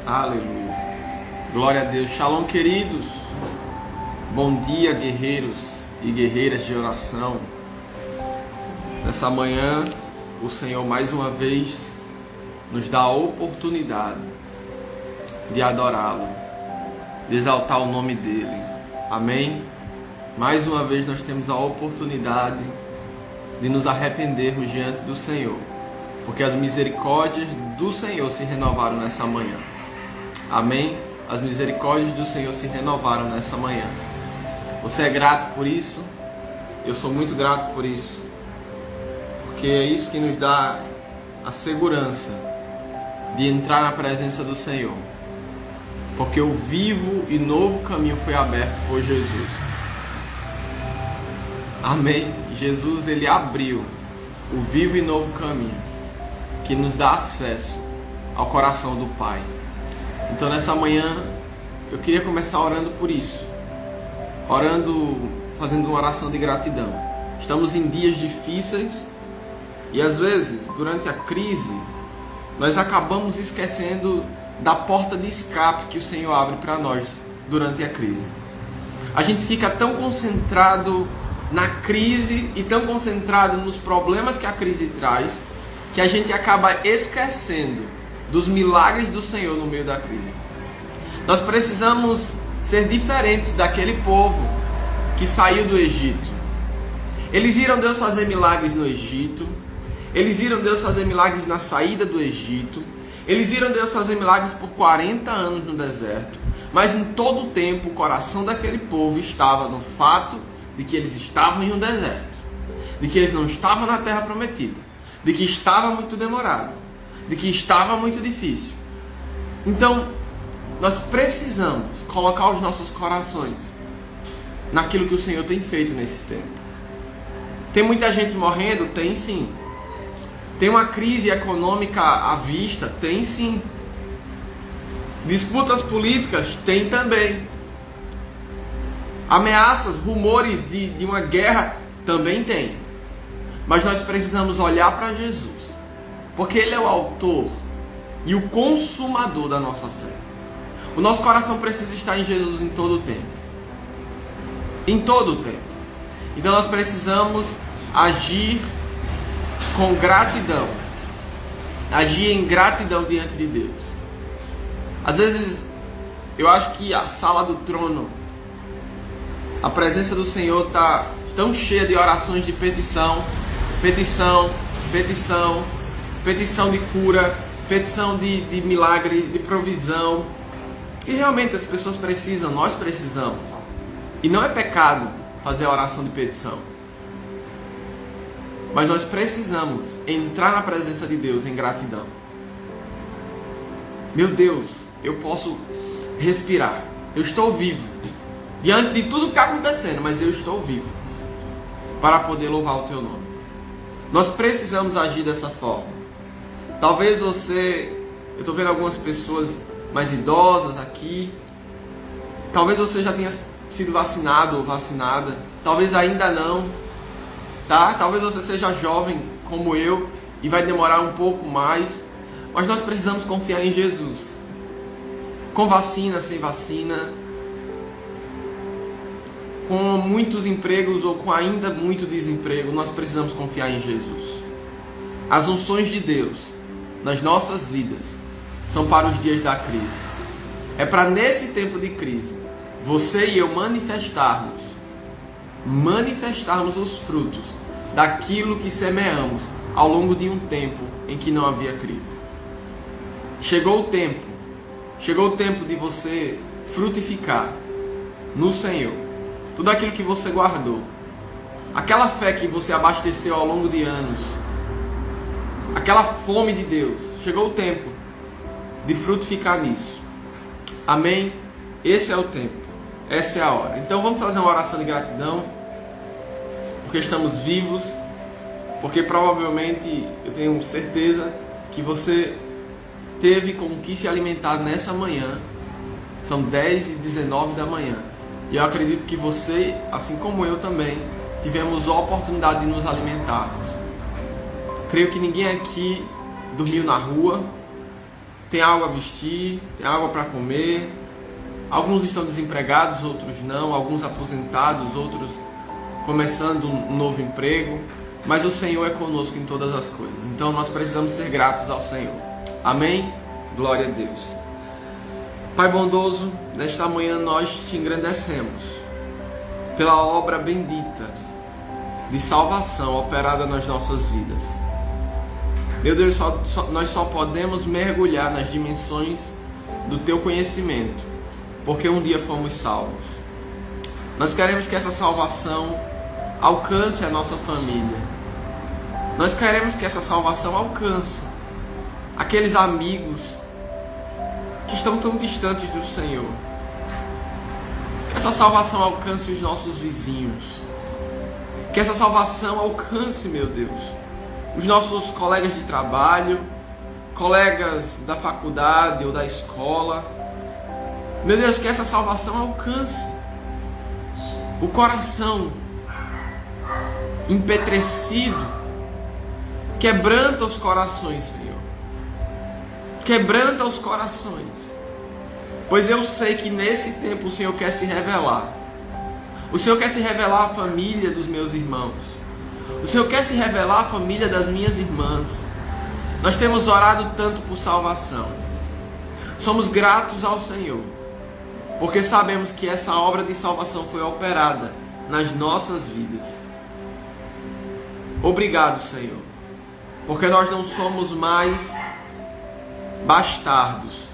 Aleluia. Glória a Deus. Shalom, queridos. Bom dia, guerreiros e guerreiras de oração. Nessa manhã, o Senhor mais uma vez nos dá a oportunidade de adorá-lo, de exaltar o nome dele. Amém? Mais uma vez nós temos a oportunidade de nos arrependermos diante do Senhor, porque as misericórdias do Senhor se renovaram nessa manhã. Amém? As misericórdias do Senhor se renovaram nessa manhã. Você é grato por isso? Eu sou muito grato por isso, porque é isso que nos dá a segurança de entrar na presença do Senhor, porque o vivo e novo caminho foi aberto por Jesus. Amém? Jesus, ele abriu o vivo e novo caminho que nos dá acesso ao coração do Pai. Então nessa manhã eu queria começar orando por isso, fazendo uma oração de gratidão. Estamos em dias difíceis e às vezes durante a crise nós acabamos esquecendo da porta de escape que o Senhor abre para nós durante a crise. A gente fica tão concentrado na crise e tão concentrado nos problemas que a crise traz, que a gente acaba esquecendo dos milagres do Senhor no meio da crise. Nós precisamos ser diferentes daquele povo que saiu do Egito. Eles viram Deus fazer milagres no Egito, eles viram Deus fazer milagres na saída do Egito, eles viram Deus fazer milagres por 40 anos no deserto, mas em todo o tempo o coração daquele povo estava no fato de que eles estavam em um deserto, de que eles não estavam na terra prometida, de que estava muito demorado, de que estava muito difícil. Então, nós precisamos colocar os nossos corações naquilo que o Senhor tem feito nesse tempo. Tem muita gente morrendo? Tem sim. Tem uma crise econômica à vista? Tem sim. Disputas políticas? Tem também. Ameaças, rumores de uma guerra? Também tem. Mas nós precisamos olhar para Jesus, porque Ele é o autor e o consumador da nossa fé. O nosso coração precisa estar em Jesus em todo o tempo. Em todo o tempo. Então nós precisamos agir com gratidão. Agir em gratidão diante de Deus. Às vezes eu acho que a sala do trono, a presença do Senhor está tão cheia de orações de petição, petição, petição, petição de cura, petição de milagre, de provisão. E realmente as pessoas precisam, nós precisamos. E não é pecado fazer a oração de petição. Mas nós precisamos entrar na presença de Deus em gratidão. Meu Deus, eu posso respirar. Eu estou vivo. Diante de tudo que está acontecendo, mas eu estou vivo para poder louvar o Teu nome. Nós precisamos agir dessa forma. Talvez você... Eu estou vendo algumas pessoas mais idosas aqui. Talvez você já tenha sido vacinado ou vacinada. Talvez ainda não. Tá? Talvez você seja jovem como eu e vai demorar um pouco mais. Mas nós precisamos confiar em Jesus. Com vacina, sem vacina. Com muitos empregos ou com ainda muito desemprego, nós precisamos confiar em Jesus. As unções de Deus nas nossas vidas são para os dias da crise. É para nesse tempo de crise, você e eu manifestarmos os frutos daquilo que semeamos ao longo de um tempo em que não havia crise. Chegou o tempo de você frutificar no Senhor tudo aquilo que você guardou, aquela fé que você abasteceu ao longo de anos, aquela fome de Deus. Chegou o tempo de frutificar nisso. Amém? Esse é o tempo, essa é a hora. Então vamos fazer uma oração de gratidão, porque estamos vivos, porque provavelmente, eu tenho certeza que você teve com o que se alimentar nessa manhã. São 10h19 da manhã. E eu acredito que você, assim como eu também, tivemos a oportunidade de nos alimentarmos. Creio que ninguém aqui dormiu na rua, tem algo a vestir, tem algo para comer. Alguns estão desempregados, outros não. Alguns aposentados, outros começando um novo emprego. Mas o Senhor é conosco em todas as coisas. Então nós precisamos ser gratos ao Senhor. Amém? Glória a Deus. Pai bondoso, nesta manhã nós te engrandecemos pela obra bendita de salvação operada nas nossas vidas. Meu Deus, nós só podemos mergulhar nas dimensões do teu conhecimento, porque um dia fomos salvos. Nós queremos que essa salvação alcance a nossa família. Nós queremos que essa salvação alcance aqueles amigos que estão tão distantes do Senhor. Que essa salvação alcance os nossos vizinhos. Que essa salvação alcance, meu Deus, os nossos colegas de trabalho, colegas da faculdade ou da escola. Meu Deus, que essa salvação alcance o coração empetrecido. Quebranta os corações, Senhor. Quebranta os corações. Pois eu sei que nesse tempo o Senhor quer se revelar. O Senhor quer se revelar à família dos meus irmãos. O Senhor quer se revelar à família das minhas irmãs. Nós temos orado tanto por salvação. Somos gratos ao Senhor, porque sabemos que essa obra de salvação foi operada nas nossas vidas. Obrigado, Senhor, porque nós não somos mais bastardos,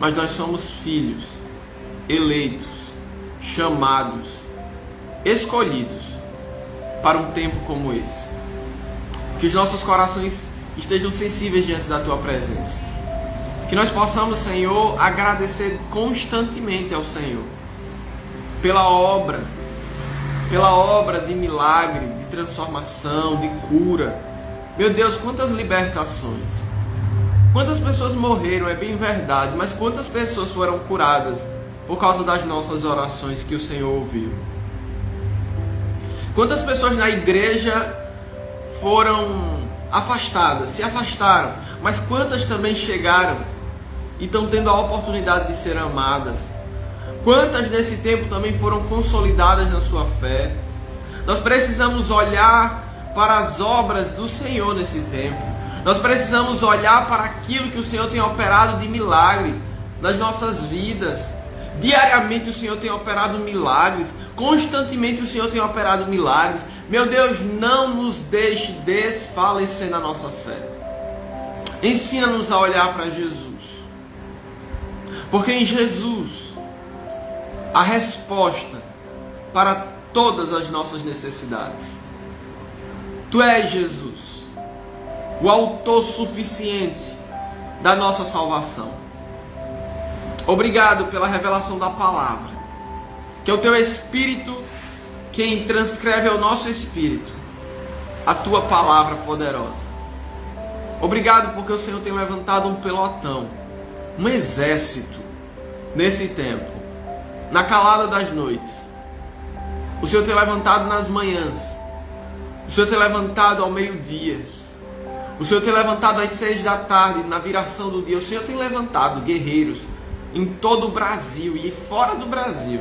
mas nós somos filhos, eleitos, chamados, escolhidos para um tempo como esse. Que os nossos corações estejam sensíveis diante da Tua presença. Que nós possamos, Senhor, agradecer constantemente ao Senhor pela obra de milagre, de transformação, de cura. Meu Deus, quantas libertações. Quantas pessoas morreram, é bem verdade, mas quantas pessoas foram curadas por causa das nossas orações que o Senhor ouviu? Quantas pessoas na igreja foram afastadas, se afastaram, mas quantas também chegaram e estão tendo a oportunidade de ser amadas? Quantas nesse tempo também foram consolidadas na sua fé? Nós precisamos olhar para as obras do Senhor nesse tempo. Nós precisamos olhar para aquilo que o Senhor tem operado de milagre nas nossas vidas. Diariamente o Senhor tem operado milagres. Constantemente o Senhor tem operado milagres. Meu Deus, não nos deixe desfalecer na nossa fé. Ensina-nos a olhar para Jesus. Porque em Jesus a resposta para todas as nossas necessidades. Tu és Jesus, o autor suficiente da nossa salvação. Obrigado pela revelação da palavra. Que é o Teu Espírito quem transcreve ao nosso espírito a Tua palavra poderosa. Obrigado porque o Senhor tem levantado um pelotão, um exército nesse tempo, na calada das noites. O Senhor tem levantado nas manhãs. O Senhor tem levantado ao meio-dia. O Senhor tem levantado às 6 da tarde, na viração do dia. O Senhor tem levantado guerreiros em todo o Brasil e fora do Brasil,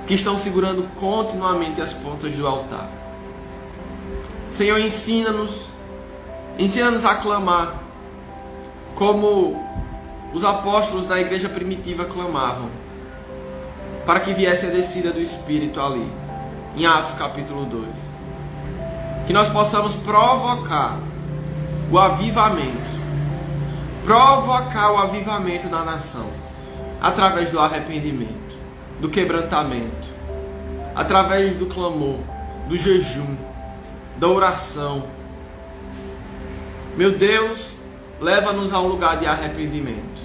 que estão segurando continuamente as pontas do altar. Senhor, ensina-nos a clamar como os apóstolos da igreja primitiva clamavam, para que viesse a descida do Espírito ali, em Atos capítulo 2. Que nós possamos provocar o avivamento na nação, através do arrependimento, do quebrantamento, através do clamor, do jejum, da oração. Meu Deus, leva-nos a um lugar de arrependimento.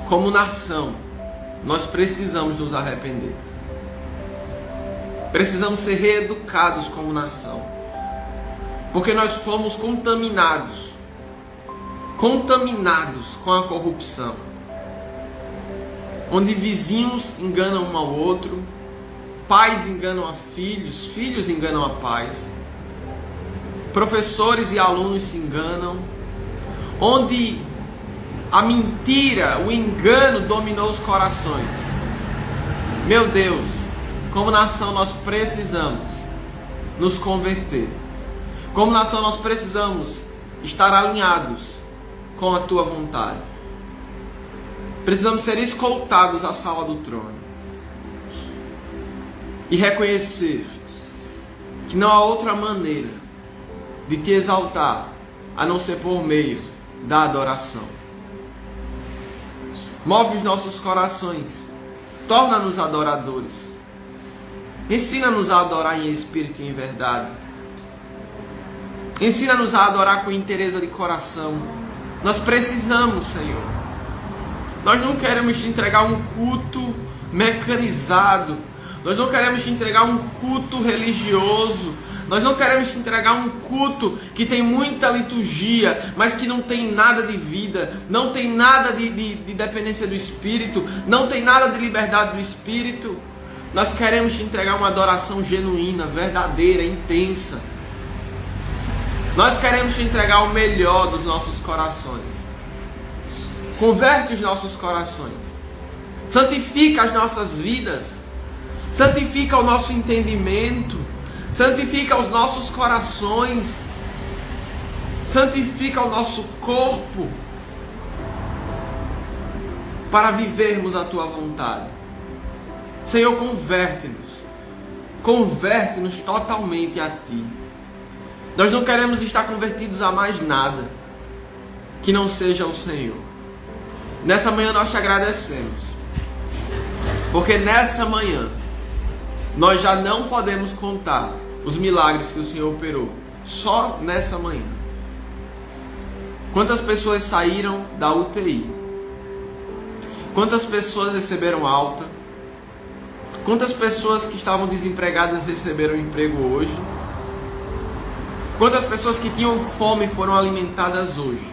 Como nação, nós precisamos nos arrepender. Precisamos ser reeducados como nação, porque nós fomos contaminados com a corrupção, onde vizinhos enganam um ao outro, pais enganam a filhos, filhos enganam a pais, professores e alunos se enganam, onde a mentira, o engano dominou os corações. Meu Deus, como nação nós precisamos nos converter. Como nação nós precisamos estar alinhados com a tua vontade. Precisamos ser escoltados à sala do trono e reconhecer que não há outra maneira de te exaltar a não ser por meio da adoração. Move os nossos corações, torna-nos adoradores, ensina-nos a adorar em espírito e em verdade, ensina-nos a adorar com inteireza de coração. Nós precisamos, Senhor. Nós não queremos te entregar um culto mecanizado, nós não queremos te entregar um culto religioso, nós não queremos te entregar um culto que tem muita liturgia, mas que não tem nada de vida, não tem nada de dependência do Espírito, não tem nada de liberdade do Espírito. Nós queremos te entregar uma adoração genuína, verdadeira, intensa. Nós queremos te entregar o melhor dos nossos corações. Converte os nossos corações. Santifica as nossas vidas. Santifica o nosso entendimento. Santifica os nossos corações. Santifica o nosso corpo. Para vivermos a tua vontade. Senhor, converte-nos. Converte-nos totalmente a ti. Nós não queremos estar convertidos a mais nada que não seja o Senhor. Nessa manhã nós te agradecemos. Porque nessa manhã nós já não podemos contar os milagres que o Senhor operou. Só nessa manhã. Quantas pessoas saíram da UTI? Quantas pessoas receberam alta? Quantas pessoas que estavam desempregadas receberam emprego hoje? Quantas pessoas que tinham fome foram alimentadas hoje?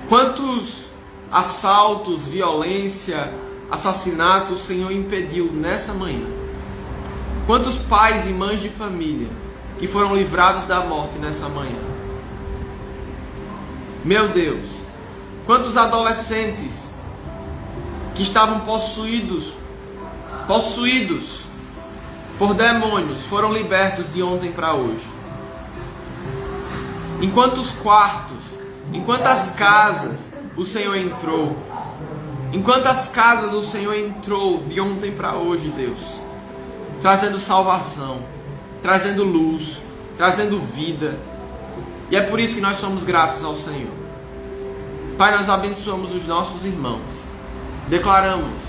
Quantos assaltos, violência, assassinatos o Senhor impediu nessa manhã? Quantos pais e mães de família que foram livrados da morte nessa manhã? Meu Deus, quantos adolescentes que estavam possuídos por demônios foram libertos de ontem para hoje? Em quantos quartos, em quantas casas o Senhor entrou? Em quantas casas o Senhor entrou de ontem para hoje, Deus? Trazendo salvação, trazendo luz, trazendo vida. E é por isso que nós somos gratos ao Senhor. Pai, nós abençoamos os nossos irmãos. Declaramos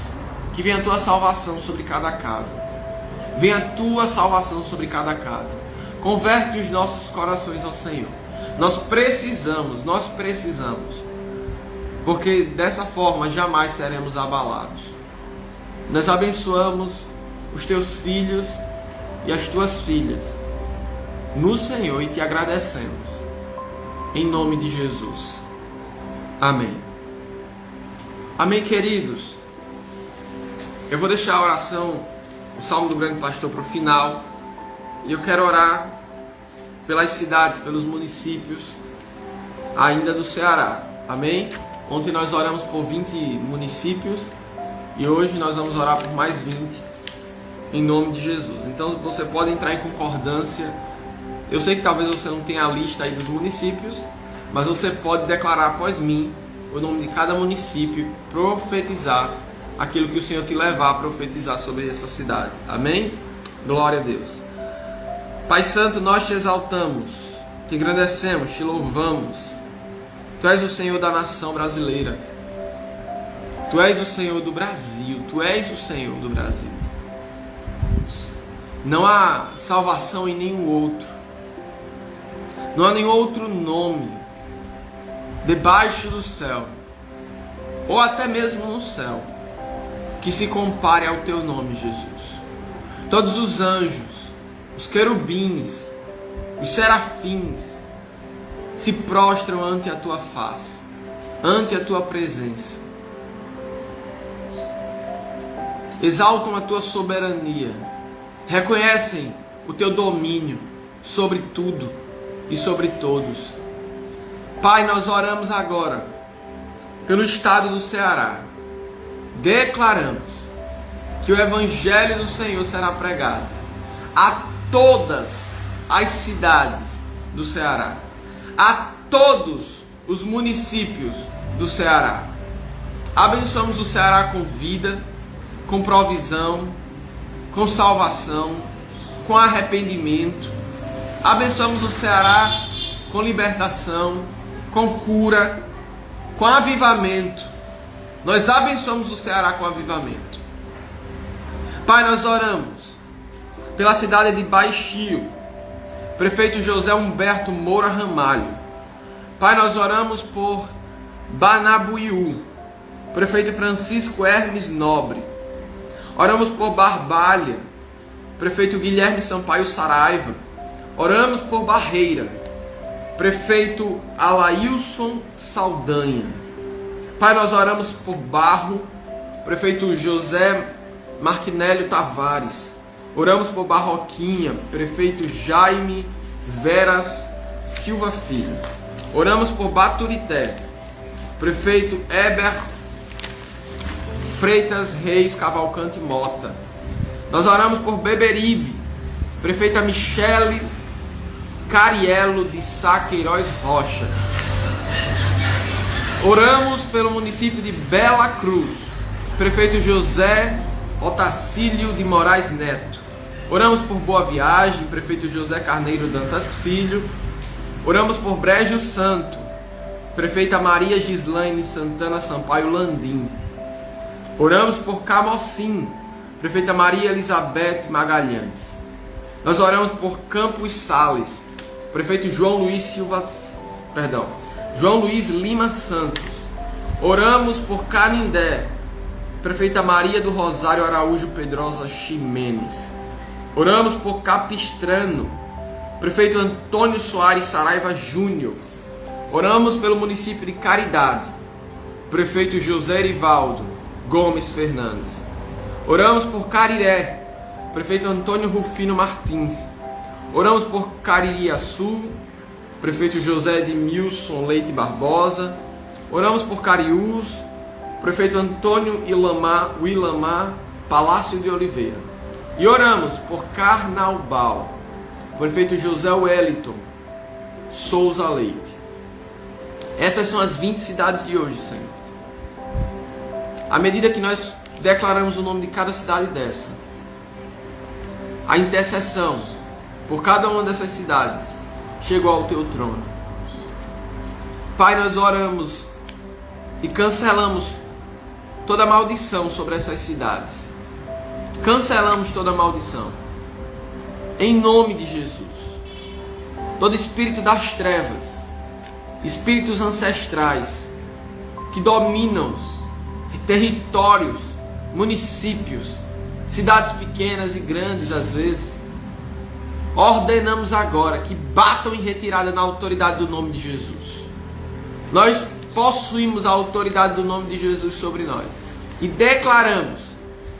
que venha a tua salvação sobre cada casa. Venha a tua salvação sobre cada casa. Converte os nossos corações ao Senhor. Nós precisamos. Porque dessa forma jamais seremos abalados. Nós abençoamos os teus filhos e as tuas filhas no Senhor e te agradecemos. Em nome de Jesus. Amém. Amém, queridos. Eu vou deixar a oração, o Salmo do Grande Pastor, para o final. E eu quero orar pelas cidades, pelos municípios ainda do Ceará. Amém? Ontem nós oramos por 20 municípios e hoje nós vamos orar por mais 20 em nome de Jesus. Então você pode entrar em concordância. Eu sei que talvez você não tenha a lista aí dos municípios, mas você pode declarar após mim o nome de cada município, profetizar aquilo que o Senhor te levar a profetizar sobre essa cidade. Amém? Glória a Deus. Pai Santo, nós te exaltamos, te engrandecemos, te louvamos. Tu és o Senhor da nação brasileira. Tu és o Senhor do Brasil. Tu és o Senhor do Brasil. Não há salvação em nenhum outro. Não há nenhum outro nome debaixo do céu, ou até mesmo no céu, que se compare ao teu nome, Jesus. Todos os anjos, os querubins, os serafins se prostram ante a tua face, ante a tua presença. Exaltam a tua soberania, reconhecem o teu domínio sobre tudo e sobre todos. Pai, nós oramos agora pelo estado do Ceará. Declaramos que o Evangelho do Senhor será pregado a todas as cidades do Ceará, a todos os municípios do Ceará. Abençoamos o Ceará com vida, com provisão, com salvação, com arrependimento. Abençoamos o Ceará com libertação, com cura, com avivamento. Nós abençoamos o Ceará com avivamento. Pai, nós oramos pela cidade de Baixio, prefeito José Humberto Moura Ramalho. Pai, nós oramos por Banabuiú, prefeito Francisco Hermes Nobre. Oramos por Barbalha, prefeito Guilherme Sampaio Saraiva. Oramos por Barreira, prefeito Alailson Saldanha. Pai, nós oramos por Barro, prefeito José Marquinélio Tavares. Oramos por Barroquinha, prefeito Jaime Veras Silva Filho. Oramos por Baturité, prefeito Heber Freitas Reis Cavalcante Mota. Nós oramos por Beberibe, prefeita Michele Cariello de Sá Queiroz Rocha. Oramos pelo município de Bela Cruz, prefeito José Otacílio de Moraes Neto. Oramos por Boa Viagem, prefeito José Carneiro Dantas Filho. Oramos por Brejo Santo, prefeita Maria Gislaine Santana Sampaio Landim. Oramos por Camocim, prefeita Maria Elizabeth Magalhães. Nós oramos por Campos Sales, prefeito João Luiz Lima Santos. Oramos por Canindé, prefeita Maria do Rosário Araújo Pedrosa Ximenes. Oramos por Capistrano, prefeito Antônio Soares Saraiva Júnior. Oramos pelo município de Caridade, prefeito José Erivaldo Gomes Fernandes. Oramos por Cariré, prefeito Antônio Rufino Martins. Oramos por Caririaçu, prefeito José Edmilson Leite Barbosa. Oramos por Cariús, prefeito Antônio Ilamar Palácio de Oliveira. E oramos por Carnaubal, prefeito José Wellington Souza Leite. Essas são as 20 cidades de hoje, Senhor. À medida que nós declaramos o nome de cada cidade dessa, a intercessão por cada uma dessas cidades chegou ao teu trono. Pai, nós oramos e cancelamos toda maldição sobre essas cidades. Cancelamos toda maldição em nome de Jesus. Todo espírito das trevas, espíritos ancestrais que dominam territórios, municípios, cidades pequenas e grandes às vezes, ordenamos agora que batam em retirada na autoridade do nome de Jesus. Nós possuímos a autoridade do nome de Jesus sobre nós e declaramos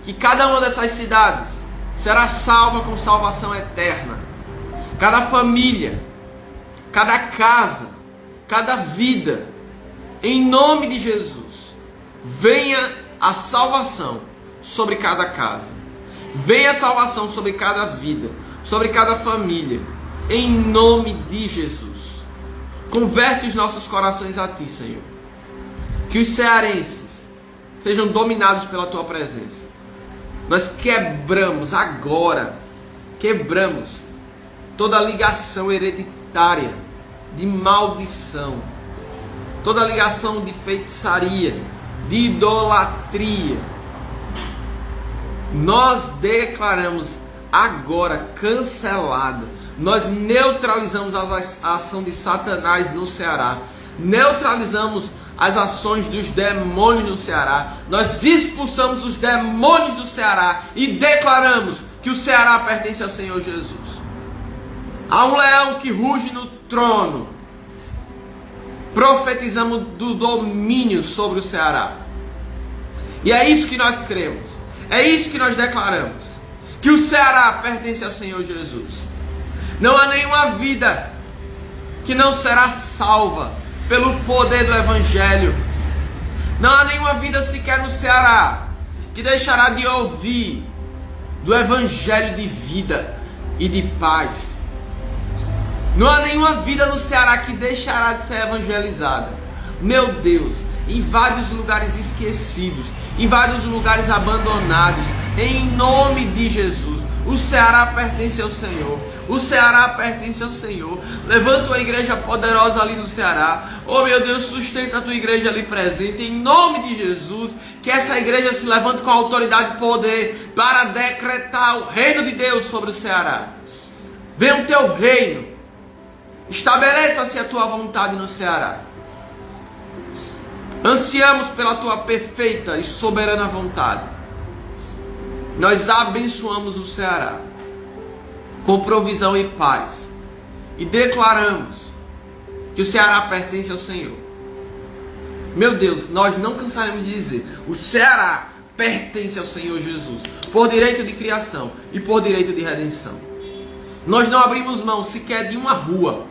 que cada uma dessas cidades será salva com salvação eterna. Cada família, cada casa, cada vida, em nome de Jesus, venha a salvação sobre cada casa. Venha a salvação sobre cada vida, sobre cada família, em nome de Jesus. Converte os nossos corações a Ti, Senhor. Que os cearenses sejam dominados pela Tua presença. Nós quebramos agora, toda ligação hereditária de maldição, toda ligação de feitiçaria, de idolatria. Nós declaramos agora cancelada. Nós neutralizamos a ação de Satanás no Ceará. Neutralizamos as ações dos demônios no Ceará. Nós expulsamos os demônios do Ceará e declaramos que o Ceará pertence ao Senhor Jesus. Há um leão que ruge no trono. Profetizamos do domínio sobre o Ceará. E é isso que nós cremos. É isso que nós declaramos. Que o Ceará pertence ao Senhor Jesus. Não há nenhuma vida que não será salva pelo poder do Evangelho. Não há nenhuma vida sequer no Ceará que deixará de ouvir do Evangelho de vida e de paz. Não há nenhuma vida no Ceará que deixará de ser evangelizada. Meu Deus, em vários lugares esquecidos, em vários lugares abandonados, em nome de Jesus. O Ceará pertence ao Senhor. O Ceará pertence ao Senhor. Levanta uma igreja poderosa ali no Ceará. Oh meu Deus, sustenta a tua igreja ali presente. Em nome de Jesus. Que essa igreja se levante com autoridade e poder para decretar o reino de Deus sobre o Ceará. Venha o teu reino. Estabeleça-se a tua vontade no Ceará. Ansiamos pela tua perfeita e soberana vontade. Nós abençoamos o Ceará com provisão e paz. E declaramos que o Ceará pertence ao Senhor. Meu Deus, nós não cansaremos de dizer: o Ceará pertence ao Senhor Jesus, por direito de criação e por direito de redenção. Nós não abrimos mão sequer de uma rua.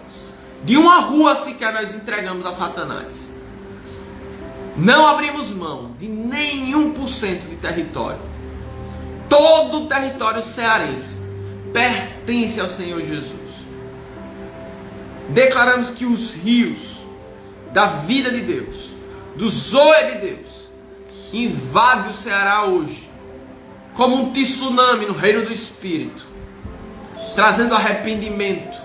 De uma rua sequer nós entregamos a Satanás. Não abrimos mão de nenhum por cento de território. Todo o território cearense pertence ao Senhor Jesus. Declaramos que os rios da vida de Deus, do zoe de Deus, invadem o Ceará hoje, como um tsunami no reino do Espírito, trazendo arrependimento,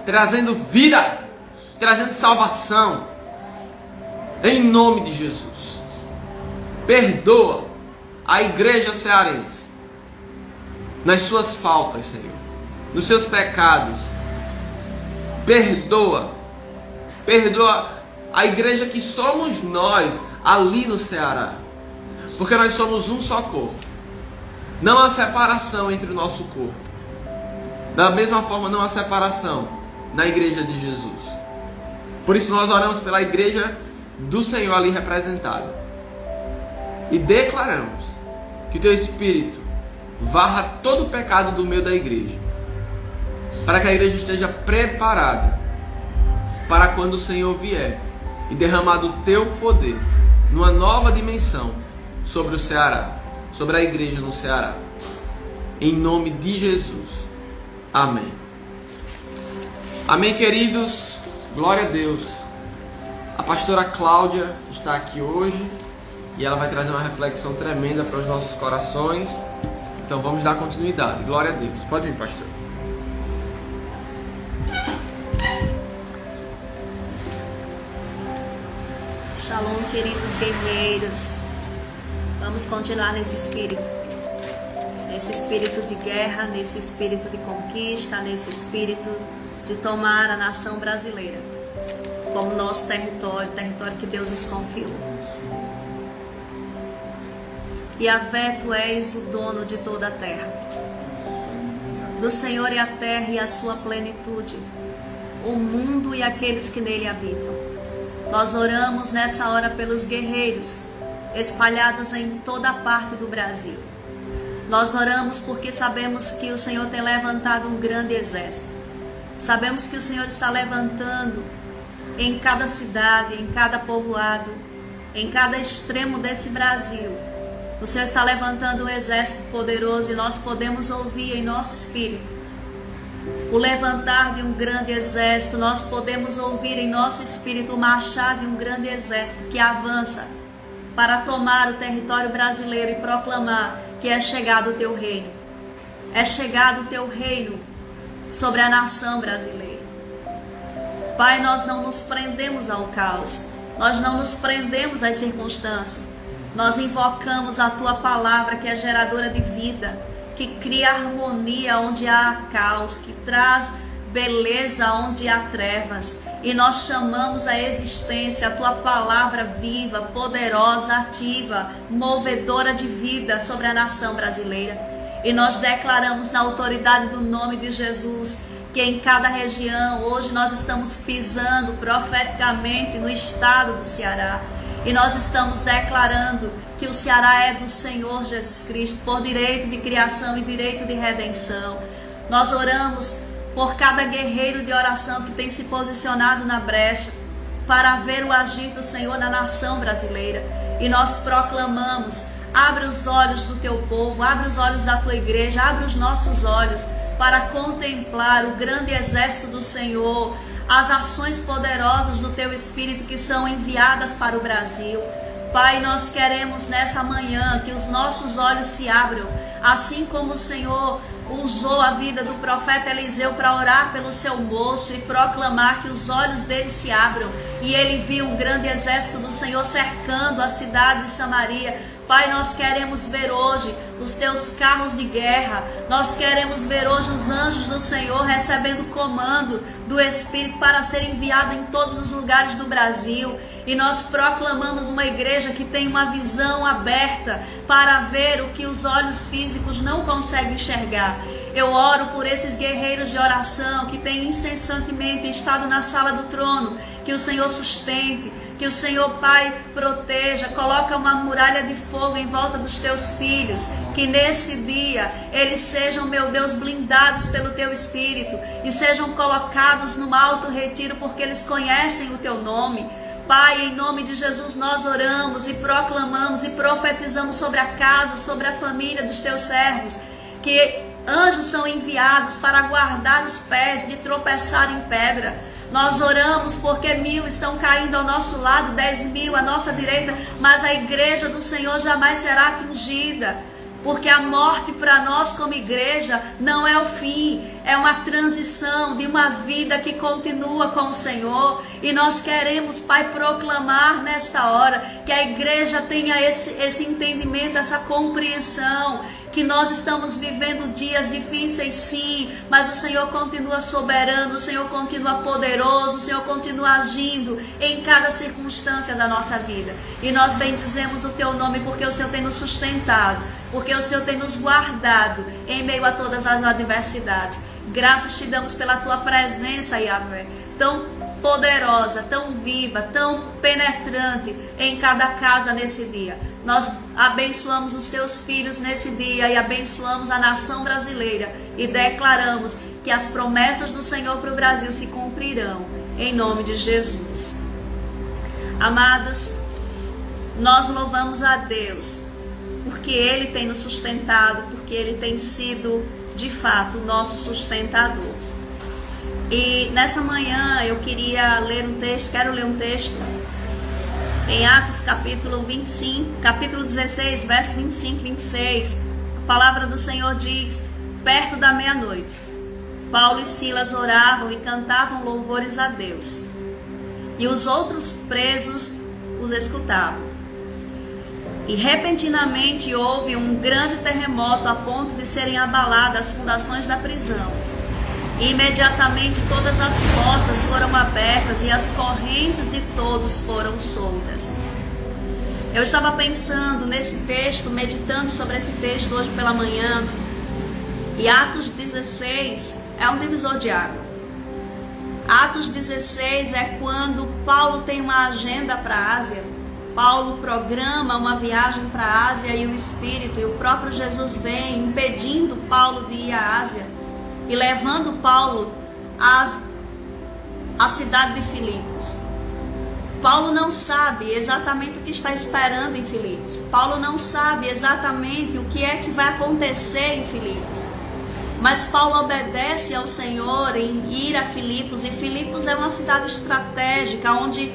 trazendo vida, trazendo salvação, em nome de Jesus. Perdoa a igreja cearense nas suas faltas, Senhor, nos seus pecados. Perdoa a igreja que somos nós ali no Ceará, porque nós somos um só corpo. Não há separação entre o nosso corpo. Da mesma forma, não há separação na igreja de Jesus. Por isso nós oramos pela igreja do Senhor ali representada e declaramos que o teu Espírito varra todo o pecado do meio da igreja, para que a igreja esteja preparada para quando o Senhor vier e derramar do teu poder numa nova dimensão sobre o Ceará, sobre a igreja no Ceará, em nome de Jesus. Amém. Amém, queridos. Glória a Deus. A pastora Cláudia está aqui hoje e ela vai trazer uma reflexão tremenda para os nossos corações. Então vamos dar continuidade. Glória a Deus. Pode vir, pastor. Shalom, queridos guerreiros. Vamos continuar nesse espírito de guerra, nesse espírito de conquista, nesse espírito de tomar a nação brasileira como nosso território, território que Deus nos confiou. Yahvé, tu és o dono de toda a terra. Do Senhor é a terra e a sua plenitude, o mundo e aqueles que nele habitam. Nós oramos nessa hora pelos guerreiros espalhados em toda parte do Brasil. Nós oramos porque sabemos que o Senhor tem levantado um grande exército. Sabemos que o Senhor está levantando em cada cidade, em cada povoado, em cada extremo desse Brasil. O Senhor está levantando um exército poderoso e nós podemos ouvir em nosso espírito o levantar de um grande exército. Nós podemos ouvir em nosso espírito o marchar de um grande exército que avança para tomar o território brasileiro e proclamar que é chegado o teu reino. É chegado o teu reino sobre a nação brasileira. Pai, nós não nos prendemos ao caos, nós não nos prendemos às circunstâncias. Nós invocamos a tua palavra, que é geradora de vida, que cria harmonia onde há caos, que traz beleza onde há trevas. E nós chamamos a existência a tua palavra viva, poderosa, ativa, movedora de vida sobre a nação brasileira. E nós declaramos na autoridade do nome de Jesus que em cada região, hoje nós estamos pisando profeticamente no estado do Ceará. E nós estamos declarando que o Ceará é do Senhor Jesus Cristo, por direito de criação e direito de redenção. Nós oramos por cada guerreiro de oração que tem se posicionado na brecha, para ver o agir do Senhor na nação brasileira. E nós proclamamos: abre os olhos do teu povo, abre os olhos da tua igreja, abre os nossos olhos para contemplar o grande exército do Senhor, as ações poderosas do teu Espírito que são enviadas para o Brasil. Pai, nós queremos nessa manhã que os nossos olhos se abram, assim como o Senhor usou a vida do profeta Eliseu para orar pelo seu moço e proclamar que os olhos dele se abram. E ele viu um grande exército do Senhor cercando a cidade de Samaria. Pai, nós queremos ver hoje os teus carros de guerra, nós queremos ver hoje os anjos do Senhor recebendo comando do Espírito para ser enviado em todos os lugares do Brasil. E nós proclamamos uma igreja que tem uma visão aberta para ver o que os olhos físicos não conseguem enxergar. Eu oro por esses guerreiros de oração que têm incessantemente estado na sala do trono, que o Senhor sustente, que o Senhor, Pai, proteja, coloca uma muralha de fogo em volta dos teus filhos, que nesse dia eles sejam, meu Deus, blindados pelo teu Espírito e sejam colocados no alto retiro porque eles conhecem o teu nome. Pai, em nome de Jesus nós oramos e proclamamos e profetizamos sobre a casa, sobre a família dos teus servos, que anjos são enviados para guardar os pés de tropeçar em pedra. Nós oramos porque 1000 estão caindo ao nosso lado, 10.000 à nossa direita, mas a igreja do Senhor jamais será atingida. Porque a morte para nós como igreja não é o fim, é uma transição de uma vida que continua com o Senhor. E nós queremos, Pai, proclamar nesta hora que a igreja tenha esse entendimento, essa compreensão, que nós estamos vivendo dias difíceis sim, mas o Senhor continua soberano, o Senhor continua poderoso, o Senhor continua agindo em cada circunstância da nossa vida. E nós bendizemos o teu nome porque o Senhor tem nos sustentado, porque o Senhor tem nos guardado em meio a todas as adversidades. Graças te damos pela tua presença, Yahvé, tão poderosa, tão viva, tão penetrante em cada casa nesse dia. Nós abençoamos os teus filhos nesse dia e abençoamos a nação brasileira e declaramos que as promessas do Senhor para o Brasil se cumprirão em nome de Jesus. Amados, nós louvamos a Deus porque Ele tem nos sustentado, porque Ele tem sido de fato o nosso sustentador. E nessa manhã eu queria ler um texto, quero ler um texto em Atos capítulo 16, verso 25 e 26, a palavra do Senhor diz: perto da meia-noite, Paulo e Silas oravam e cantavam louvores a Deus, e os outros presos os escutavam. E repentinamente houve um grande terremoto a ponto de serem abaladas as fundações da prisão. E imediatamente todas as portas foram abertas e as correntes de todos foram soltas. Eu estava pensando nesse texto, meditando sobre esse texto hoje pela manhã. E Atos 16 é um divisor de água. Atos 16 é quando Paulo tem uma agenda para a Ásia. Paulo programa uma viagem para a Ásia e o Espírito e o próprio Jesus vem impedindo Paulo de ir à Ásia e levando Paulo à cidade de Filipos. Paulo não sabe exatamente o que está esperando em Filipos. Paulo não sabe exatamente o que é que vai acontecer em Filipos. Mas Paulo obedece ao Senhor em ir a Filipos. E Filipos é uma cidade estratégica onde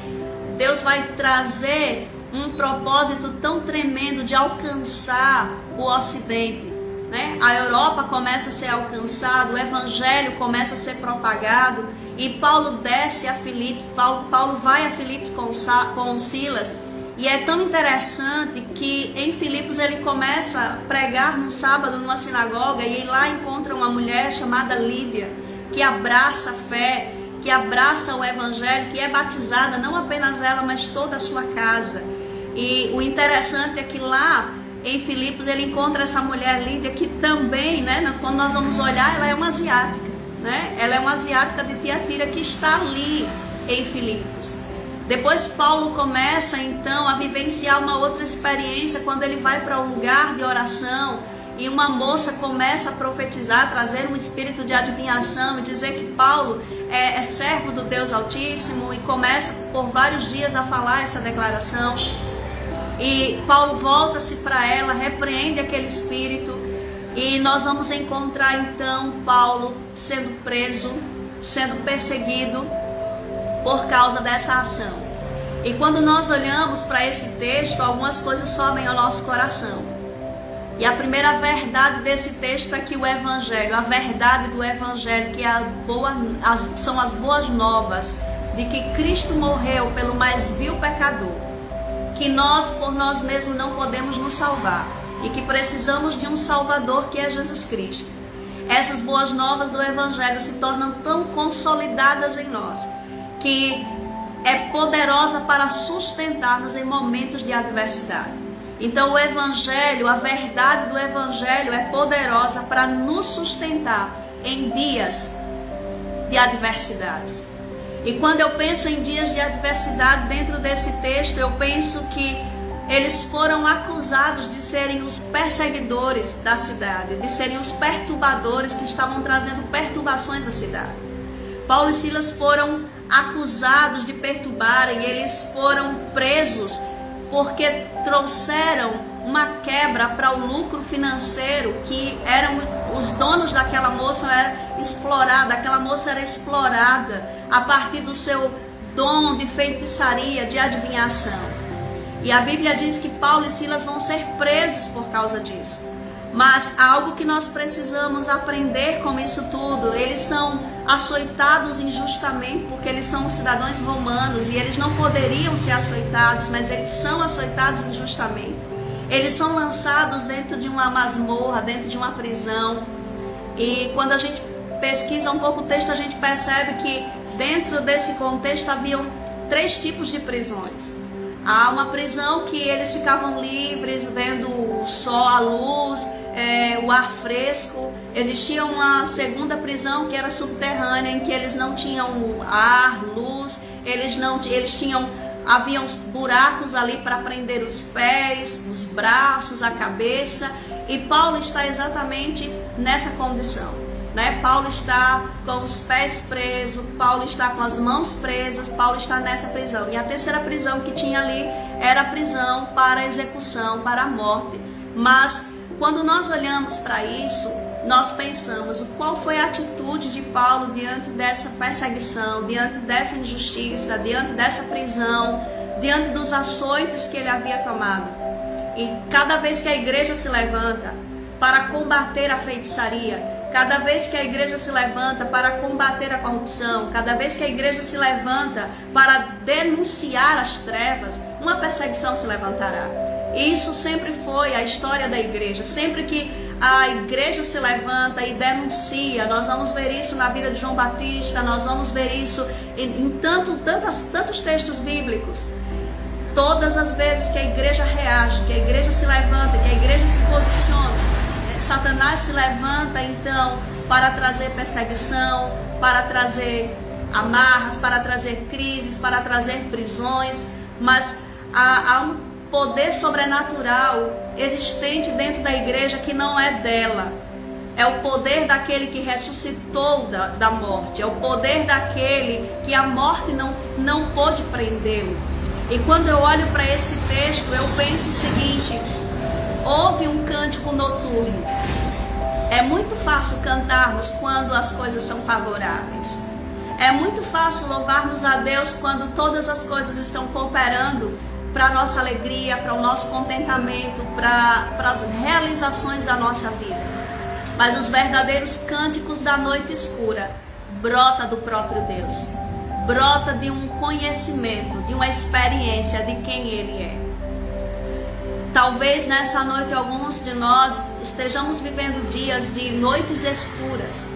Deus vai trazer um propósito tão tremendo de alcançar o Ocidente. A Europa começa a ser alcançada, o Evangelho começa a ser propagado e Paulo desce a Filipos, Paulo vai a Filipos com Silas. E é tão interessante que em Filipos ele começa a pregar no sábado numa sinagoga e lá encontra uma mulher chamada Lídia, que abraça a fé, que abraça o Evangelho, que é batizada, não apenas ela, mas toda a sua casa. E o interessante é que lá em Filipos ele encontra essa mulher Lídia que também, quando nós vamos olhar, ela é uma asiática, Ela é uma asiática de Tiatira que está ali em Filipos. Depois Paulo começa então a vivenciar uma outra experiência quando ele vai para um lugar de oração e uma moça começa a profetizar, trazer um espírito de adivinhação e dizer que Paulo é servo do Deus Altíssimo, e começa por vários dias a falar essa declaração. E Paulo volta-se para ela, repreende aquele espírito, e nós vamos encontrar então Paulo sendo preso, sendo perseguido por causa dessa ação. E quando nós olhamos para esse texto, algumas coisas sobem ao nosso coração. E a primeira verdade desse texto é que o Evangelho, a verdade do Evangelho, que são as boas novas de que Cristo morreu pelo mais vil pecador, que nós por nós mesmos não podemos nos salvar e que precisamos de um Salvador, que é Jesus Cristo. Essas boas novas do Evangelho se tornam tão consolidadas em nós que é poderosa para sustentar-nos em momentos de adversidade. Então o Evangelho, a verdade do Evangelho é poderosa para nos sustentar em dias de adversidades. E quando eu penso em dias de adversidade dentro desse texto, eu penso que eles foram acusados de serem os perseguidores da cidade, de serem os perturbadores que estavam trazendo perturbações à cidade. Paulo e Silas foram acusados de perturbarem, eles foram presos porque trouxeram uma quebra para o lucro financeiro, que eram os donos daquela moça, era explorada, aquela moça era explorada a partir do seu dom de feitiçaria, de adivinhação. E a Bíblia diz que Paulo e Silas vão ser presos por causa disso. Mas algo que nós precisamos aprender com isso tudo, eles são açoitados injustamente porque eles são cidadãos romanos e eles não poderiam ser açoitados, mas eles são açoitados injustamente. Eles são lançados dentro de uma masmorra, dentro de uma prisão. E quando a gente pesquisa um pouco o texto, a gente percebe que dentro desse contexto haviam 3 tipos de prisões. Há uma prisão que eles ficavam livres, vendo o sol, a luz, o ar fresco. Existia uma segunda prisão que era subterrânea, em que eles não tinham ar, luz, haviam buracos ali para prender os pés, os braços, a cabeça. E Paulo está exatamente nessa condição. Paulo está com os pés presos, Paulo está com as mãos presas, Paulo está nessa prisão. E a terceira prisão que tinha ali era a prisão para a execução, para a morte. Mas quando nós olhamos para isso, nós pensamos qual foi a atitude de Paulo diante dessa perseguição, diante dessa injustiça, diante dessa prisão, diante dos açoites que ele havia tomado. E cada vez que a igreja se levanta para combater a feitiçaria, cada vez que a igreja se levanta para combater a corrupção, cada vez que a igreja se levanta para denunciar as trevas, uma perseguição se levantará. E isso sempre foi a história da igreja. Sempre que a igreja se levanta e denuncia, nós vamos ver isso na vida de João Batista, nós vamos ver isso em tantos textos bíblicos. Todas as vezes que a igreja reage, que a igreja se levanta, que a igreja se posiciona, Satanás se levanta então para trazer perseguição, para trazer amarras, para trazer crises, para trazer prisões. Mas há um poder sobrenatural existente dentro da igreja que não é dela. É o poder daquele que ressuscitou da morte. É o poder daquele que a morte não pôde prendê-lo. E quando eu olho para esse texto, eu penso o seguinte: houve um cântico noturno. É muito fácil cantarmos quando as coisas são favoráveis. É muito fácil louvarmos a Deus quando todas as coisas estão cooperando para a nossa alegria, para o nosso contentamento, para as realizações da nossa vida. Mas os verdadeiros cânticos da noite escura brota do próprio Deus. Brota de um conhecimento, de uma experiência de quem Ele é. Talvez nessa noite alguns de nós estejamos vivendo dias de noites escuras.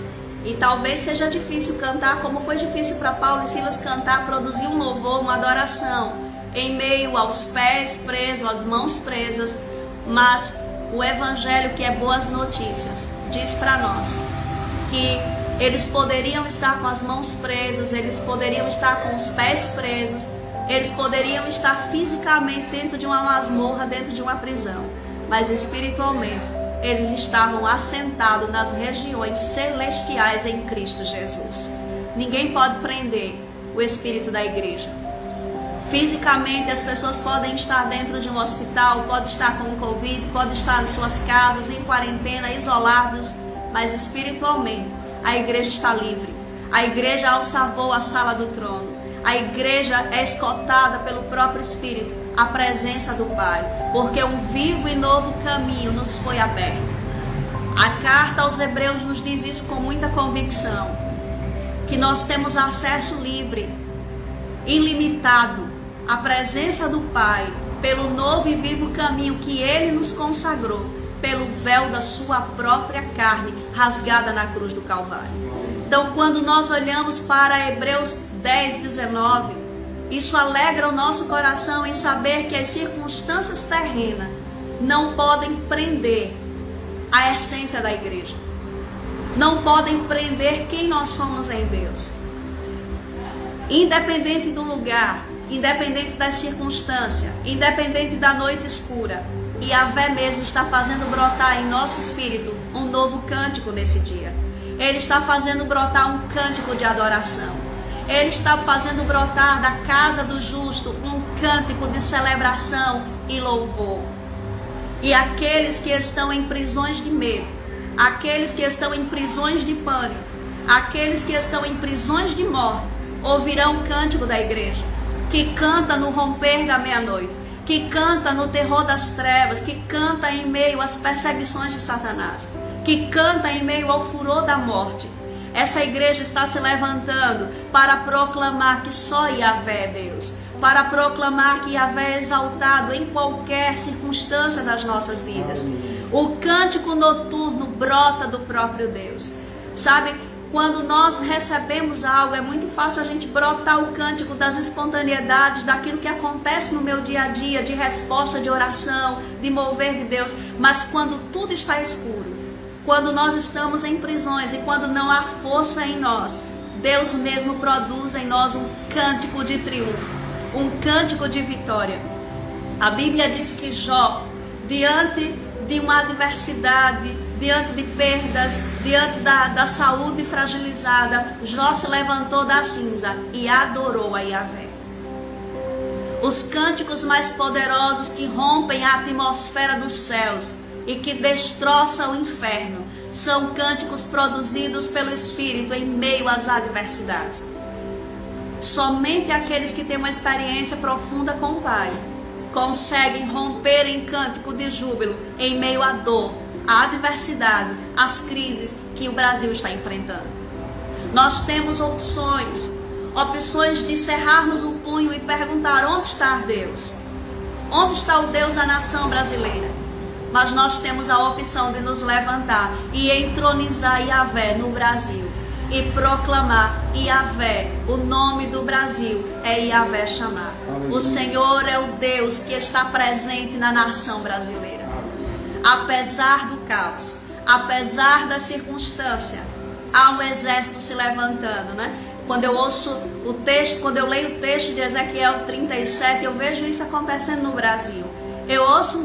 E talvez seja difícil cantar, como foi difícil para Paulo e Silas cantar, produzir um louvor, uma adoração, em meio aos pés presos, às mãos presas. Mas o Evangelho, que é boas notícias, diz para nós que eles poderiam estar com as mãos presas, eles poderiam estar com os pés presos, eles poderiam estar fisicamente dentro de uma masmorra, dentro de uma prisão, mas espiritualmente eles estavam assentados nas regiões celestiais em Cristo Jesus. Ninguém pode prender o espírito da igreja. Fisicamente, as pessoas podem estar dentro de um hospital, podem estar com Covid, podem estar em suas casas, em quarentena, isolados, mas espiritualmente, a igreja está livre. A igreja alça voo à sala do trono. A igreja é escoltada pelo próprio Espírito, a presença do Pai, porque um vivo e novo caminho nos foi aberto. A carta aos Hebreus nos diz isso com muita convicção, que nós temos acesso livre, ilimitado, à presença do Pai, pelo novo e vivo caminho que Ele nos consagrou, pelo véu da sua própria carne, rasgada na cruz do Calvário. Então, quando nós olhamos para Hebreus 10, 19, isso alegra o nosso coração em saber que as circunstâncias terrenas não podem prender a essência da igreja. Não podem prender quem nós somos em Deus. Independente do lugar, independente da circunstância, independente da noite escura, Yahvé mesmo está fazendo brotar em nosso espírito um novo cântico nesse dia. Ele está fazendo brotar um cântico de adoração. Ele está fazendo brotar da casa do justo um cântico de celebração e louvor. E aqueles que estão em prisões de medo, aqueles que estão em prisões de pânico, aqueles que estão em prisões de morte, ouvirão o cântico da igreja, que canta no romper da meia-noite, que canta no terror das trevas, que canta em meio às perseguições de Satanás, que canta em meio ao furor da morte. Essa igreja está se levantando para proclamar que só Yahvé é Deus, para proclamar que Yahvé é exaltado em qualquer circunstância das nossas vidas. O cântico noturno brota do próprio Deus. Sabe, quando nós recebemos algo, é muito fácil a gente brotar o cântico das espontaneidades, daquilo que acontece no meu dia a dia, de resposta de oração, de mover de Deus. Mas quando tudo está escuro, quando nós estamos em prisões e quando não há força em nós, Deus mesmo produz em nós um cântico de triunfo, um cântico de vitória. A Bíblia diz que Jó, diante de uma adversidade, diante de perdas, diante da saúde fragilizada, Jó se levantou da cinza e adorou a Yahvé. Os cânticos mais poderosos que rompem a atmosfera dos céus e que destroçam o inferno são cânticos produzidos pelo Espírito em meio às adversidades. Somente aqueles que têm uma experiência profunda com o Pai conseguem romper em cântico de júbilo em meio à dor, à adversidade, às crises que o Brasil está enfrentando. Nós temos opções de cerrarmos o punho e perguntar: onde está Deus? Onde está o Deus da nação brasileira? Mas nós temos a opção de nos levantar e entronizar Yahvé no Brasil e proclamar Yahvé. O nome do Brasil é Yahvé Shammah. O Senhor é o Deus que está presente na nação brasileira. Apesar do caos, apesar da circunstância, há um exército se levantando, né? Quando eu ouço o texto, quando eu leio o texto de Ezequiel 37, eu vejo isso acontecendo no Brasil. Eu ouço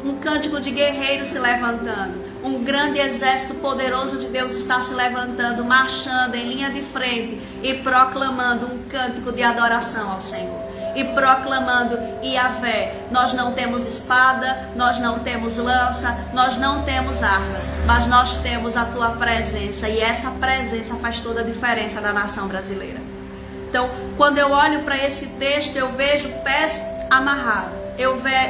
um cântico de guerreiros se levantando. Um grande exército poderoso de Deus está se levantando, marchando em linha de frente e proclamando um cântico de adoração ao Senhor. E proclamando Yahvé. Nós não temos espada, nós não temos lança, nós não temos armas, mas nós temos a tua presença. E essa presença faz toda a diferença na nação brasileira. Então, quando eu olho para esse texto, eu vejo pés amarrados.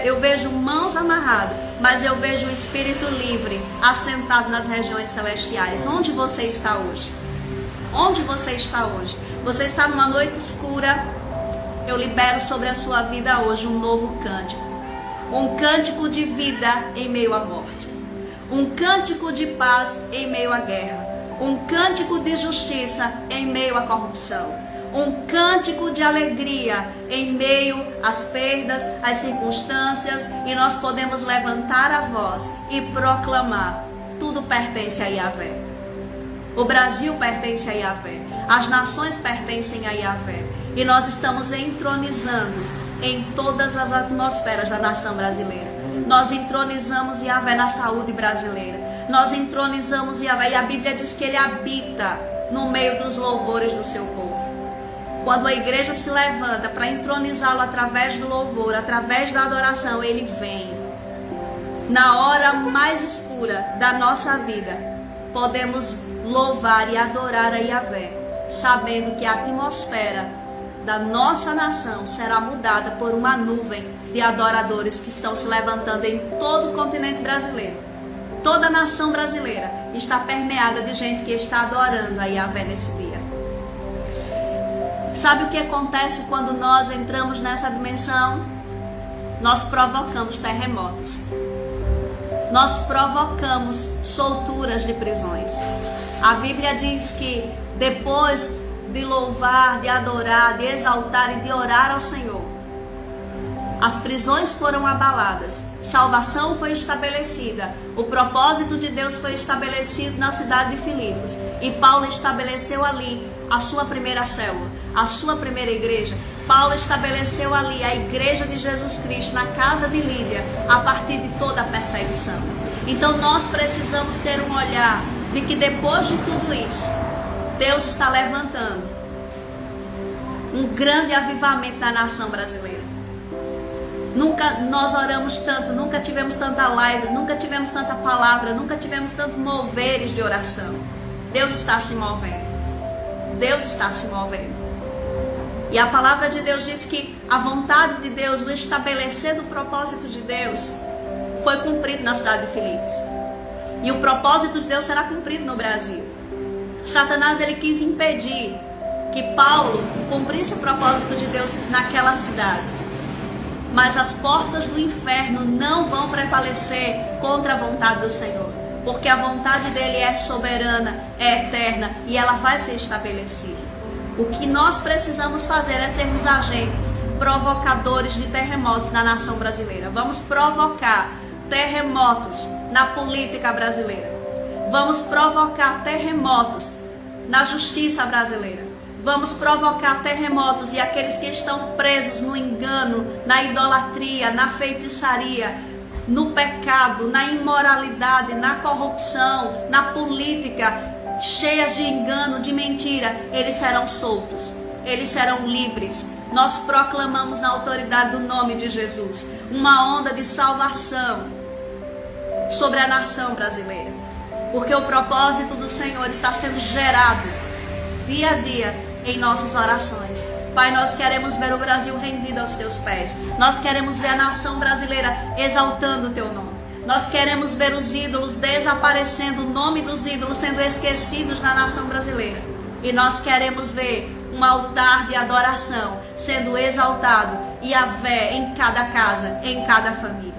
Eu vejo mãos amarradas, mas eu vejo o Espírito livre, assentado nas regiões celestiais. Onde você está hoje? Onde você está hoje? Você está numa noite escura. Eu libero sobre a sua vida hoje um novo cântico. Um cântico de vida em meio à morte. Um cântico de paz em meio à guerra. Um cântico de justiça em meio à corrupção. Um cântico de alegria em meio às perdas, às circunstâncias, e nós podemos levantar a voz e proclamar: tudo pertence a Yahvé. O Brasil pertence a Yahvé, as nações pertencem a Yahvé, e nós estamos entronizando em todas as atmosferas da nação brasileira. Nós entronizamos Yahvé na saúde brasileira. Nós entronizamos Yahvé, e a Bíblia diz que ele habita no meio dos louvores do seu povo. Quando a igreja se levanta para entronizá-lo através do louvor, através da adoração, ele vem. Na hora mais escura da nossa vida, podemos louvar e adorar a Yahvé, sabendo que a atmosfera da nossa nação será mudada por uma nuvem de adoradores que estão se levantando em todo o continente brasileiro. Toda a nação brasileira está permeada de gente que está adorando a Yahvé nesse dia. Sabe o que acontece quando nós entramos nessa dimensão? Nós provocamos terremotos. Nós provocamos solturas de prisões. A Bíblia diz que depois de louvar, de adorar, de exaltar e de orar ao Senhor, as prisões foram abaladas, salvação foi estabelecida, o propósito de Deus foi estabelecido na cidade de Filipos, e Paulo estabeleceu ali a sua primeira célula, a sua primeira igreja. Paulo estabeleceu ali a igreja de Jesus Cristo na casa de Lídia, a partir de toda a perseguição. Então nós precisamos ter um olhar de que depois de tudo isso, Deus está levantando um grande avivamento na nação brasileira. Nunca nós oramos tanto, nunca tivemos tanta live, nunca tivemos tanta palavra, nunca tivemos tanto moveres de oração. Deus está se movendo. Deus está se movendo. E a palavra de Deus diz que a vontade de Deus, o estabelecer do propósito de Deus, foi cumprido na cidade de Filipos. E o propósito de Deus será cumprido no Brasil. Satanás, ele quis impedir que Paulo cumprisse o propósito de Deus naquela cidade. Mas as portas do inferno não vão prevalecer contra a vontade do Senhor. Porque a vontade dele é soberana, é eterna e ela vai ser estabelecida. O que nós precisamos fazer é sermos agentes, provocadores de terremotos na nação brasileira. Vamos provocar terremotos na política brasileira. Vamos provocar terremotos na justiça brasileira. Vamos provocar terremotos e aqueles que estão presos no engano, na idolatria, na feitiçaria, no pecado, na imoralidade, na corrupção, na política, cheias de engano, de mentira, eles serão soltos, eles serão livres. Nós proclamamos na autoridade do nome de Jesus uma onda de salvação sobre a nação brasileira, porque o propósito do Senhor está sendo gerado dia a dia em nossas orações. Pai, nós queremos ver o Brasil rendido aos teus pés. Nós queremos ver a nação brasileira exaltando o teu nome. Nós queremos ver os ídolos desaparecendo, o nome dos ídolos sendo esquecidos na nação brasileira. E nós queremos ver um altar de adoração sendo exaltado e a fé em cada casa, em cada família.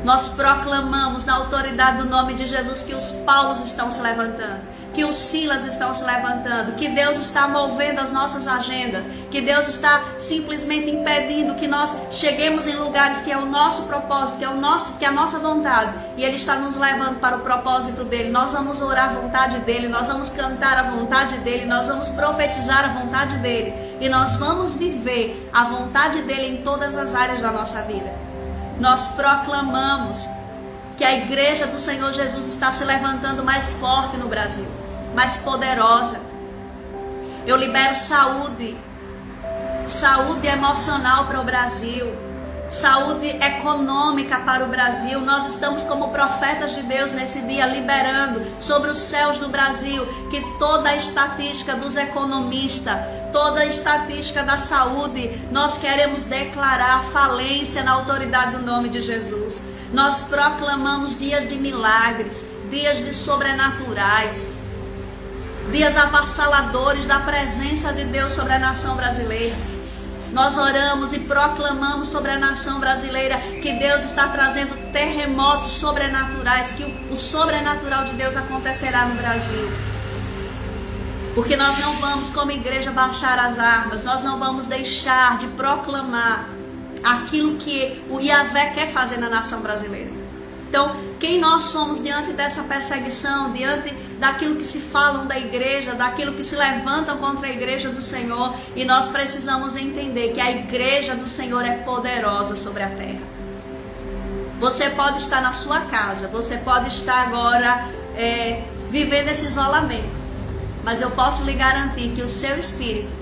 Nós proclamamos na autoridade do nome de Jesus que os Paulos estão se levantando, que os Silas estão se levantando, que Deus está movendo as nossas agendas, que Deus está simplesmente impedindo que nós cheguemos em lugares que é o nosso propósito, que é a nossa vontade, e Ele está nos levando para o propósito dEle. Nós vamos orar a vontade dEle, nós vamos cantar a vontade dEle, nós vamos profetizar a vontade dEle, e nós vamos viver a vontade dEle em todas as áreas da nossa vida. Nós proclamamos que a igreja do Senhor Jesus está se levantando mais forte no Brasil, mais poderosa. Eu libero saúde emocional para o Brasil, saúde econômica para o Brasil. Nós estamos como profetas de Deus nesse dia liberando sobre os céus do Brasil que toda a estatística dos economistas, toda a estatística da saúde, nós queremos declarar falência na autoridade do nome de Jesus. Nós proclamamos dias de milagres, dias de sobrenaturais, dias avassaladores da presença de Deus sobre a nação brasileira. Nós oramos e proclamamos sobre a nação brasileira que Deus está trazendo terremotos sobrenaturais, que o sobrenatural de Deus acontecerá no Brasil. Porque nós não vamos, como igreja, baixar as armas, nós não vamos deixar de proclamar aquilo que o Yahvé quer fazer na nação brasileira. Então, quem nós somos diante dessa perseguição, diante daquilo que se falam da igreja, daquilo que se levantam contra a igreja do Senhor, e nós precisamos entender que a igreja do Senhor é poderosa sobre a terra. Você pode estar na sua casa, você pode estar agora vivendo esse isolamento, mas eu posso lhe garantir que o seu espírito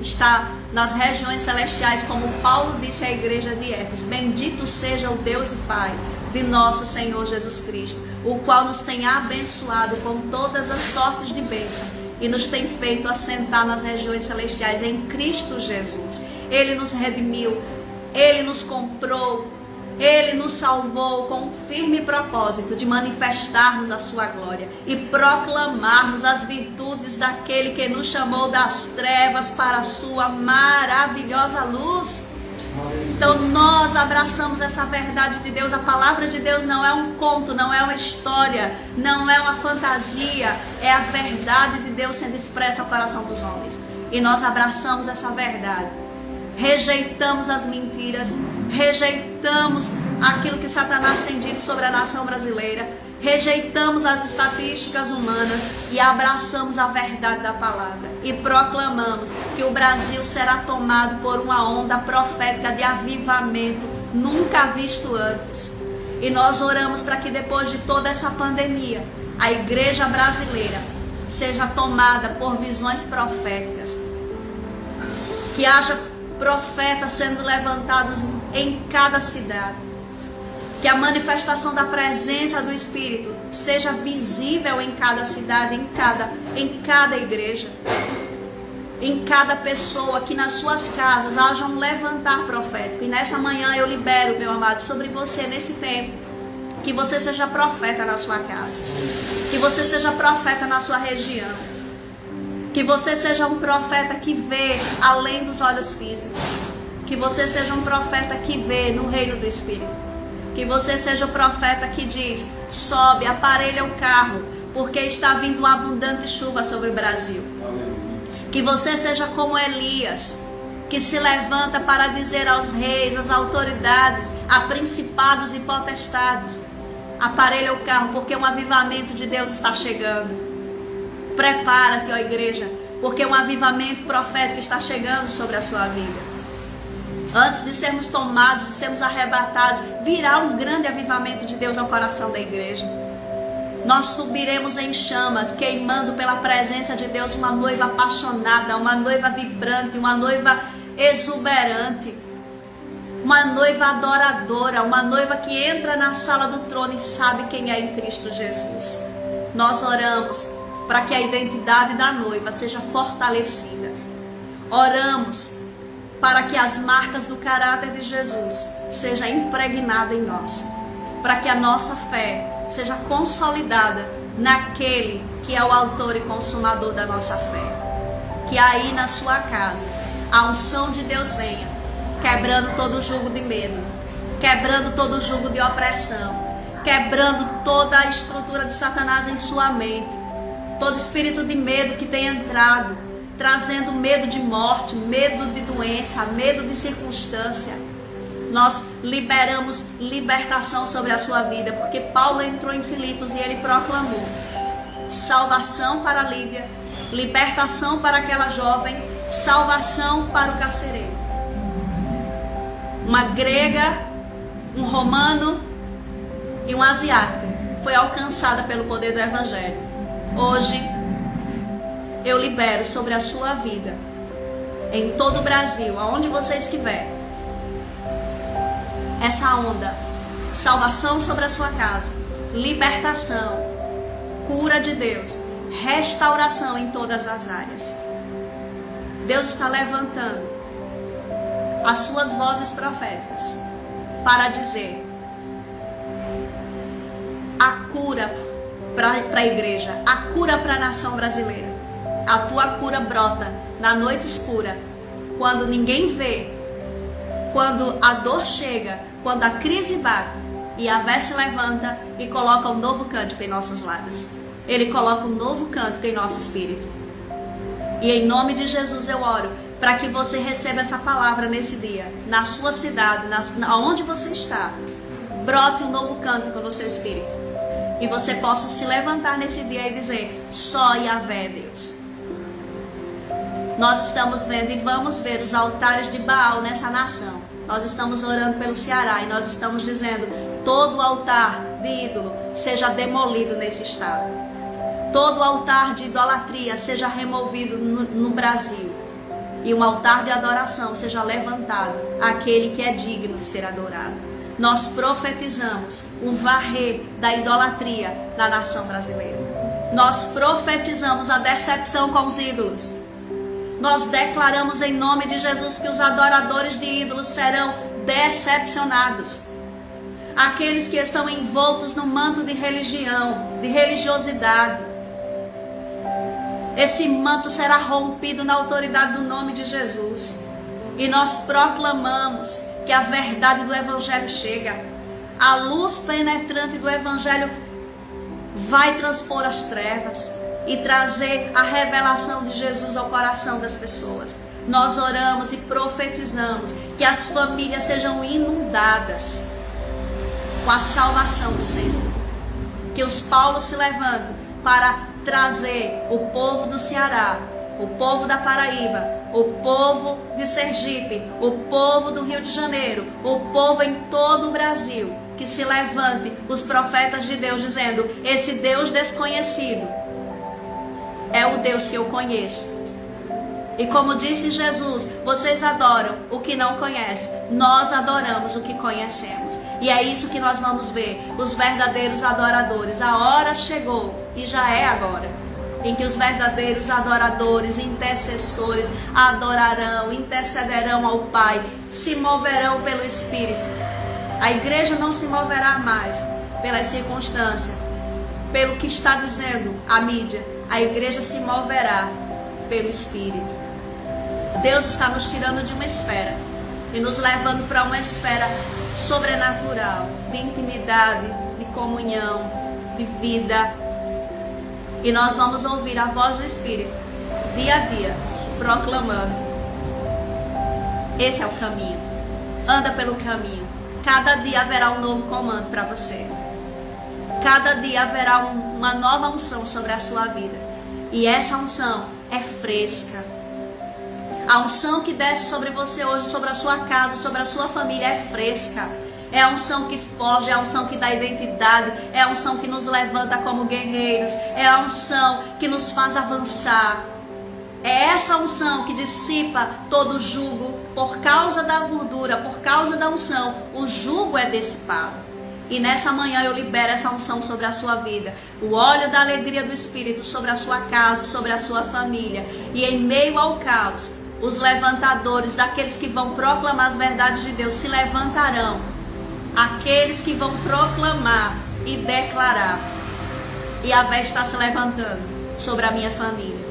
está nas regiões celestiais, como Paulo disse à igreja de Éfeso. Bendito seja o Deus e Pai de nosso Senhor Jesus Cristo, o qual nos tem abençoado com todas as sortes de bênção e nos tem feito assentar nas regiões celestiais em Cristo Jesus. Ele nos redimiu, Ele nos comprou, Ele nos salvou com um firme propósito de manifestar-nos a sua glória e proclamar-nos as virtudes daquele que nos chamou das trevas para a sua maravilhosa luz. Então nós abraçamos essa verdade de Deus. A palavra de Deus não é um conto, não é uma história, não é uma fantasia, é a verdade de Deus sendo expressa ao coração dos homens. E nós abraçamos essa verdade. Rejeitamos as mentiras, rejeitamos aquilo que Satanás tem dito sobre a nação brasileira, rejeitamos as estatísticas humanas e abraçamos a verdade da palavra e proclamamos que o Brasil será tomado por uma onda profética de avivamento nunca visto antes. E nós oramos para que depois de toda essa pandemia, a igreja brasileira seja tomada por visões proféticas, que haja profetas sendo levantados em cada cidade, que a manifestação da presença do Espírito seja visível em cada cidade, em cada igreja, em cada pessoa, que nas suas casas haja um levantar profético. E nessa manhã eu libero, meu amado, sobre você nesse tempo, que você seja profeta na sua casa, que você seja profeta na sua região, que você seja um profeta que vê além dos olhos físicos, que você seja um profeta que vê no reino do Espírito, que você seja o profeta que diz: sobe, aparelha o carro, porque está vindo uma abundante chuva sobre o Brasil. Que você seja como Elias, que se levanta para dizer aos reis, às autoridades, a principados e potestades: aparelha o carro, porque um avivamento de Deus está chegando. Prepara-te, ó igreja, porque um avivamento profético está chegando sobre a sua vida. Antes de sermos tomados, de sermos arrebatados, virá um grande avivamento de Deus ao coração da igreja. Nós subiremos em chamas, queimando pela presença de Deus, uma noiva apaixonada, uma noiva vibrante, uma noiva exuberante, uma noiva adoradora, uma noiva que entra na sala do trono e sabe quem é em Cristo Jesus. Nós oramos para que a identidade da noiva seja fortalecida. Oramos para que as marcas do caráter de Jesus sejam impregnadas em nós, para que a nossa fé seja consolidada naquele que é o autor e consumador da nossa fé. Que aí na sua casa a unção de Deus venha, quebrando todo jugo de medo, quebrando todo jugo de opressão, quebrando toda a estrutura de Satanás em sua mente, todo espírito de medo que tem entrado, trazendo medo de morte, medo de doença, medo de circunstância. Nós liberamos libertação sobre a sua vida, porque Paulo entrou em Filipos e ele proclamou salvação para a Lídia, libertação para aquela jovem, salvação para o carcereiro. Uma grega, um romano e uma asiática foi alcançada pelo poder do Evangelho. Hoje eu libero sobre a sua vida, em todo o Brasil, aonde você estiver, essa onda, salvação sobre a sua casa, libertação, cura de Deus, restauração em todas as áreas. Deus está levantando as suas vozes proféticas para dizer a cura para a igreja, a cura para a nação brasileira. A tua cura brota na noite escura, quando ninguém vê, quando a dor chega, quando a crise bate, e a Vé se levanta e coloca um novo cântico em nossos lábios. Ele coloca um novo cântico em nosso espírito. E em nome de Jesus eu oro para que você receba essa palavra nesse dia, na sua cidade, onde você está. Brote um novo cântico no seu espírito. E você possa se levantar nesse dia e dizer: só Yahvé é Deus. Nós estamos vendo e vamos ver os altares de Baal nessa nação. Nós estamos orando pelo Ceará e nós estamos dizendo: todo altar de ídolo seja demolido nesse estado. Todo altar de idolatria seja removido no Brasil. E um altar de adoração seja levantado àquele que é digno de ser adorado. Nós profetizamos o varrer da idolatria na nação brasileira. Nós profetizamos a decepção com os ídolos. Nós declaramos em nome de Jesus que os adoradores de ídolos serão decepcionados. Aqueles que estão envoltos no manto de religião, de religiosidade, esse manto será rompido na autoridade do nome de Jesus. E nós proclamamos que a verdade do Evangelho chega. A luz penetrante do Evangelho vai transpor as trevas e trazer a revelação de Jesus ao coração das pessoas. Nós oramos e profetizamos que as famílias sejam inundadas com a salvação do Senhor. Que os Paulos se levantem para trazer o povo do Ceará, o povo da Paraíba, o povo de Sergipe, o povo do Rio de Janeiro, o povo em todo o Brasil, que se levante os profetas de Deus dizendo: esse Deus desconhecido é o Deus que eu conheço. E como disse Jesus, vocês adoram o que não conhecem, nós adoramos o que conhecemos. E é isso que nós vamos ver, os verdadeiros adoradores. A hora chegou, e já é agora, em que os verdadeiros adoradores, intercessores, adorarão, intercederão ao Pai, se moverão pelo Espírito. A igreja não se moverá mais pelas circunstâncias, pelo que está dizendo a mídia. A igreja se moverá pelo Espírito. Deus está nos tirando de uma esfera e nos levando para uma esfera sobrenatural, de intimidade, de comunhão, de vida. E nós vamos ouvir a voz do Espírito, dia a dia, proclamando: esse é o caminho, anda pelo caminho. Cada dia haverá um novo comando para você. Cada dia haverá uma nova unção sobre a sua vida. E essa unção é fresca. A unção que desce sobre você hoje, sobre a sua casa, sobre a sua família, é fresca. É a unção que forja, é a unção que dá identidade, é a unção que nos levanta como guerreiros, é a unção que nos faz avançar. É essa unção que dissipa todo jugo. Por causa da gordura, por causa da unção, o jugo é dissipado. E nessa manhã eu libero essa unção sobre a sua vida. O óleo da alegria do Espírito sobre a sua casa, sobre a sua família. E em meio ao caos, os levantadores, daqueles que vão proclamar as verdades de Deus, se levantarão. Aqueles que vão proclamar e declarar: Yahvé está se levantando sobre a minha família.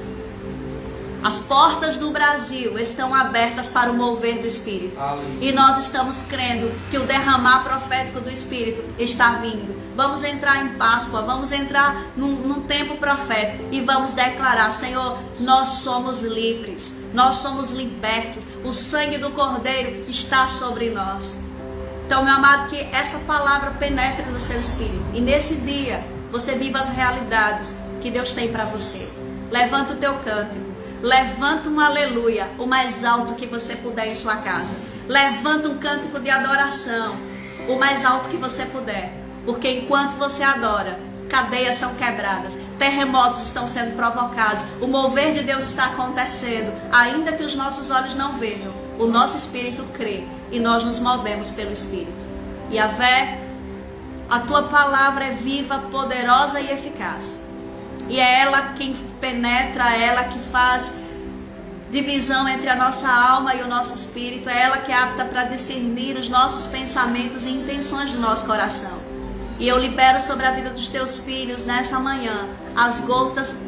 As portas do Brasil estão abertas para o mover do Espírito. E nós estamos crendo que o derramar profético do Espírito está vindo. Vamos entrar em Páscoa, vamos entrar num tempo profético e vamos declarar: Senhor, nós somos livres, nós somos libertos, o sangue do Cordeiro está sobre nós. Então, meu amado, que essa palavra penetre no seu espírito e nesse dia você viva as realidades que Deus tem para você. Levanta o teu cântico, levanta um aleluia, o mais alto que você puder em sua casa. Levanta um cântico de adoração, o mais alto que você puder. Porque enquanto você adora, cadeias são quebradas, terremotos estão sendo provocados, o mover de Deus está acontecendo. Ainda que os nossos olhos não vejam, o nosso espírito crê e nós nos movemos pelo Espírito. Yahvé, a tua palavra é viva, poderosa e eficaz. E é ela quem penetra, é ela que faz divisão entre a nossa alma e o nosso espírito. É ela que é apta para discernir os nossos pensamentos e intenções do nosso coração. E eu libero sobre a vida dos teus filhos nessa manhã as gotas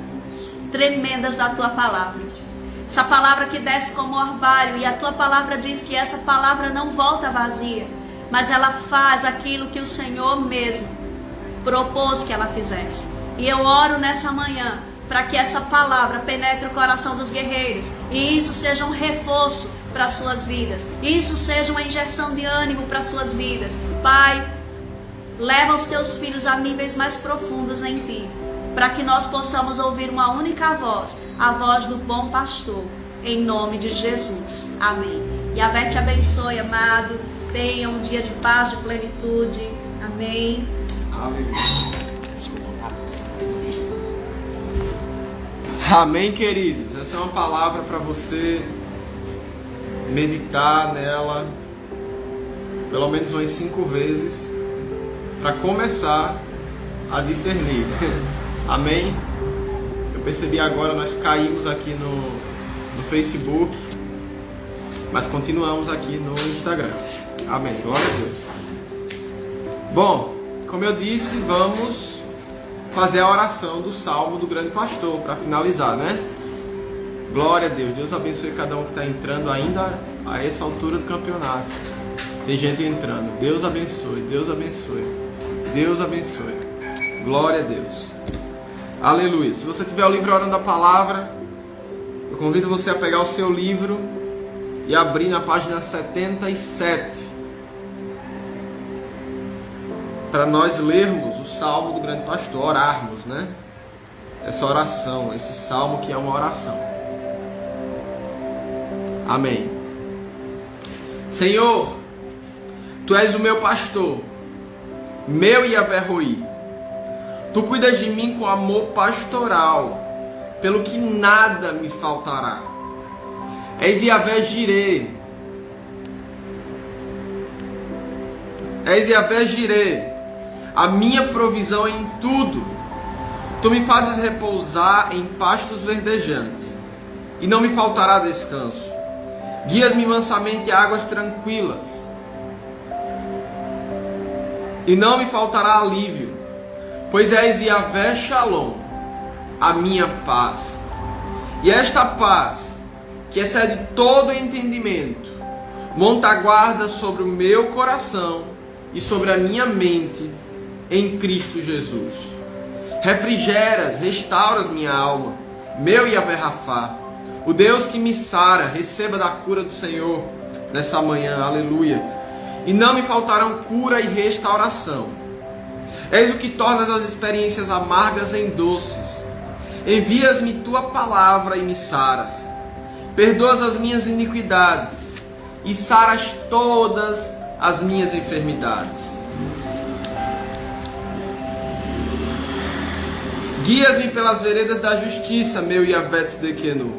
tremendas da tua palavra. Essa palavra que desce como orvalho, e a tua palavra diz que essa palavra não volta vazia, mas ela faz aquilo que o Senhor mesmo propôs que ela fizesse. E eu oro nessa manhã para que essa palavra penetre o coração dos guerreiros, e isso seja um reforço para as suas vidas, isso seja uma injeção de ânimo para as suas vidas. Pai, leva os teus filhos a níveis mais profundos em ti, para que nós possamos ouvir uma única voz, a voz do bom pastor, em nome de Jesus. Amém. Yahvé te abençoe, amado. Tenha um dia de paz, de plenitude. Amém. Aleluia. Amém, queridos. Essa é uma palavra para você meditar nela pelo menos umas 5 vezes para começar a discernir. Amém? Eu percebi agora, nós caímos aqui no Facebook, mas continuamos aqui no Instagram. Amém. Glória a Deus. Bom, como eu disse, vamos fazer a oração do Salmo do Grande Pastor para finalizar, né? Glória a Deus. Deus abençoe cada um que está entrando ainda a essa altura do campeonato. Tem gente entrando. Deus abençoe, Deus abençoe, Deus abençoe. Glória a Deus. Aleluia. Se você tiver o livro Orando a Palavra, eu convido você a pegar o seu livro e abrir na página 77. Para nós lermos o Salmo do Grande Pastor, orarmos, né? Essa oração, esse salmo que é uma oração. Amém. Senhor, Tu és o meu pastor, meu Yahvé Roí. Tu cuidas de mim com amor pastoral, pelo que nada me faltará. És Yahvé Jireh. És Yahvé Jireh, a minha provisão em tudo. Tu me fazes repousar em pastos verdejantes, e não me faltará descanso. Guias-me mansamente a águas tranquilas, e não me faltará alívio, pois és Yahvé Shalom, a minha paz. E esta paz, que excede todo entendimento, monta guarda sobre o meu coração e sobre a minha mente em Cristo Jesus. Refrigeras, restauras minha alma, meu Yahvé Rafá, o Deus que me sara. Receba da cura do Senhor nessa manhã, aleluia. E não me faltarão cura e restauração. És o que tornas as experiências amargas em doces. Envias-me tua palavra e me saras. Perdoas as minhas iniquidades e saras todas as minhas enfermidades. Guias-me pelas veredas da justiça, meu Yahvé Tzedekenu.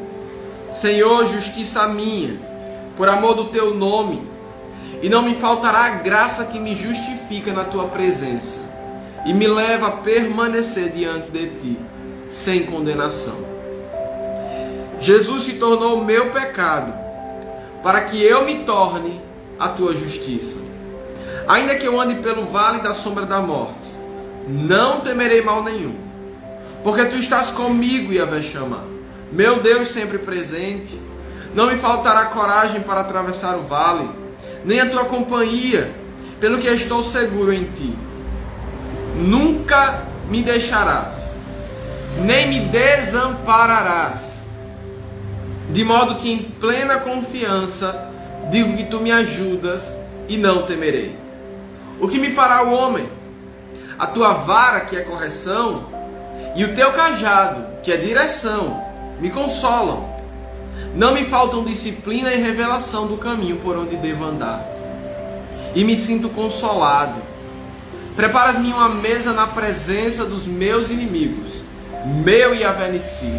Senhor, justiça minha, por amor do teu nome. E não me faltará a graça que me justifica na tua presença e me leva a permanecer diante de ti, sem condenação. Jesus se tornou o meu pecado, para que eu me torne a tua justiça. Ainda que eu ande pelo vale da sombra da morte, não temerei mal nenhum, porque tu estás comigo, Yahvé Shammah, meu Deus sempre presente. Não me faltará coragem para atravessar o vale, nem a tua companhia, pelo que estou seguro em ti. Nunca me deixarás, nem me desampararás, de modo que em plena confiança digo que tu me ajudas e não temerei. O que me fará o homem? A tua vara, que é correção, e o teu cajado, que é direção, me consolam. Não me faltam disciplina e revelação do caminho por onde devo andar. E me sinto consolado. Preparas-me uma mesa na presença dos meus inimigos, meu Yahvé Nissi.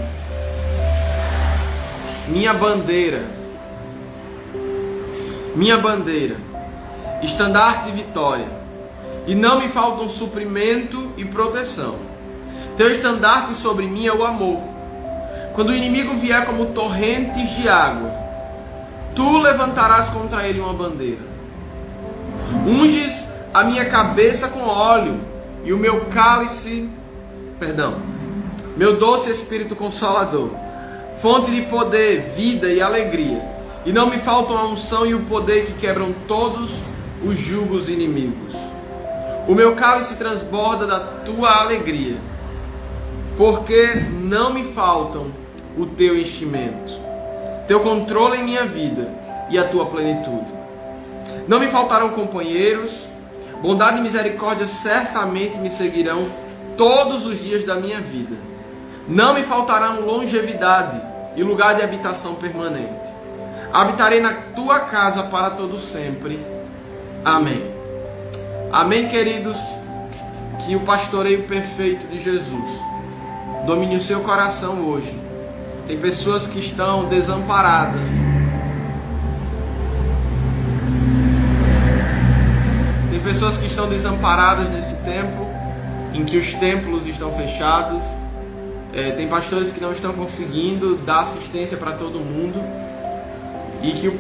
Minha bandeira, estandarte e vitória. E não me faltam suprimento e proteção. Teu estandarte sobre mim é o amor. Quando o inimigo vier como torrentes de água, tu levantarás contra ele uma bandeira. Unges a minha cabeça com óleo e o meu meu doce Espírito Consolador, fonte de poder, vida e alegria. E não me faltam a unção e o poder que quebram todos os jugos inimigos. O meu cálice transborda da tua alegria, porque não me faltam o teu enchimento, teu controle em minha vida e a tua plenitude. Não me faltarão companheiros, bondade e misericórdia certamente me seguirão todos os dias da minha vida. Não me faltarão longevidade e lugar de habitação permanente. Habitarei na tua casa para todo sempre. Amém. Amém, queridos? Que o pastoreio perfeito de Jesus domine o seu coração hoje. Tem pessoas que estão desamparadas. Tem pessoas que estão desamparadas nesse tempo em que os templos estão fechados. Tem pastores que não estão conseguindo dar assistência para todo mundo. E que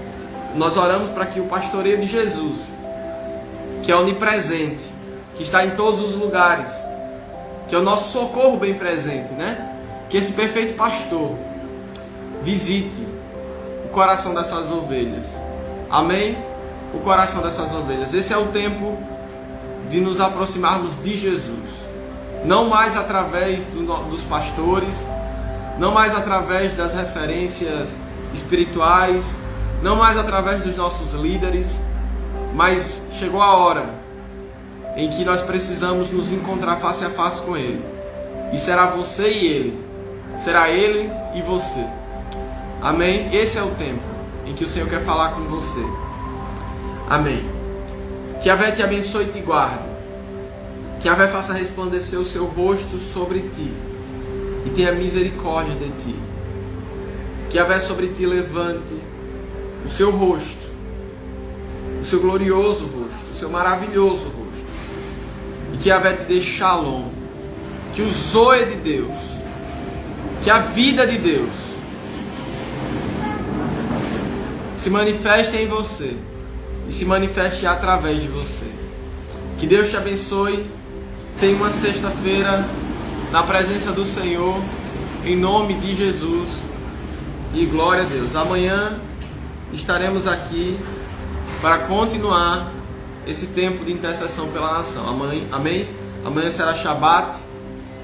nós oramos para que o pastoreio de Jesus, que é onipresente, que está em todos os lugares, que é o nosso socorro bem presente, né? Que esse perfeito pastor visite o coração dessas ovelhas. Amém? O coração dessas ovelhas. Esse é o tempo de nos aproximarmos de Jesus. Não mais através dos pastores, não mais através das referências espirituais, não mais através dos nossos líderes, mas chegou a hora em que nós precisamos nos encontrar face a face com Ele. E será você e Ele, será Ele e você. Amém? Esse é o tempo em que o Senhor quer falar com você. Amém. Que a Vé te abençoe e te guarde. Que a Vé faça resplandecer o seu rosto sobre ti e tenha misericórdia de ti. Que a Vé sobre ti levante o seu rosto, o seu glorioso rosto, o seu maravilhoso rosto. E que a Vé te dê shalom. Que o zoe de Deus, que a vida de Deus se manifeste em você e se manifeste através de você. Que Deus te abençoe. Tenha uma sexta-feira na presença do Senhor, em nome de Jesus, e glória a Deus. Amanhã estaremos aqui para continuar esse tempo de intercessão pela nação. Amém? Amanhã será Shabat,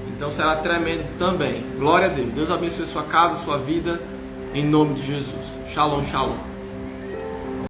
então será tremendo também. Glória a Deus. Deus abençoe sua casa, sua vida, em nome de Jesus. Shalom, shalom.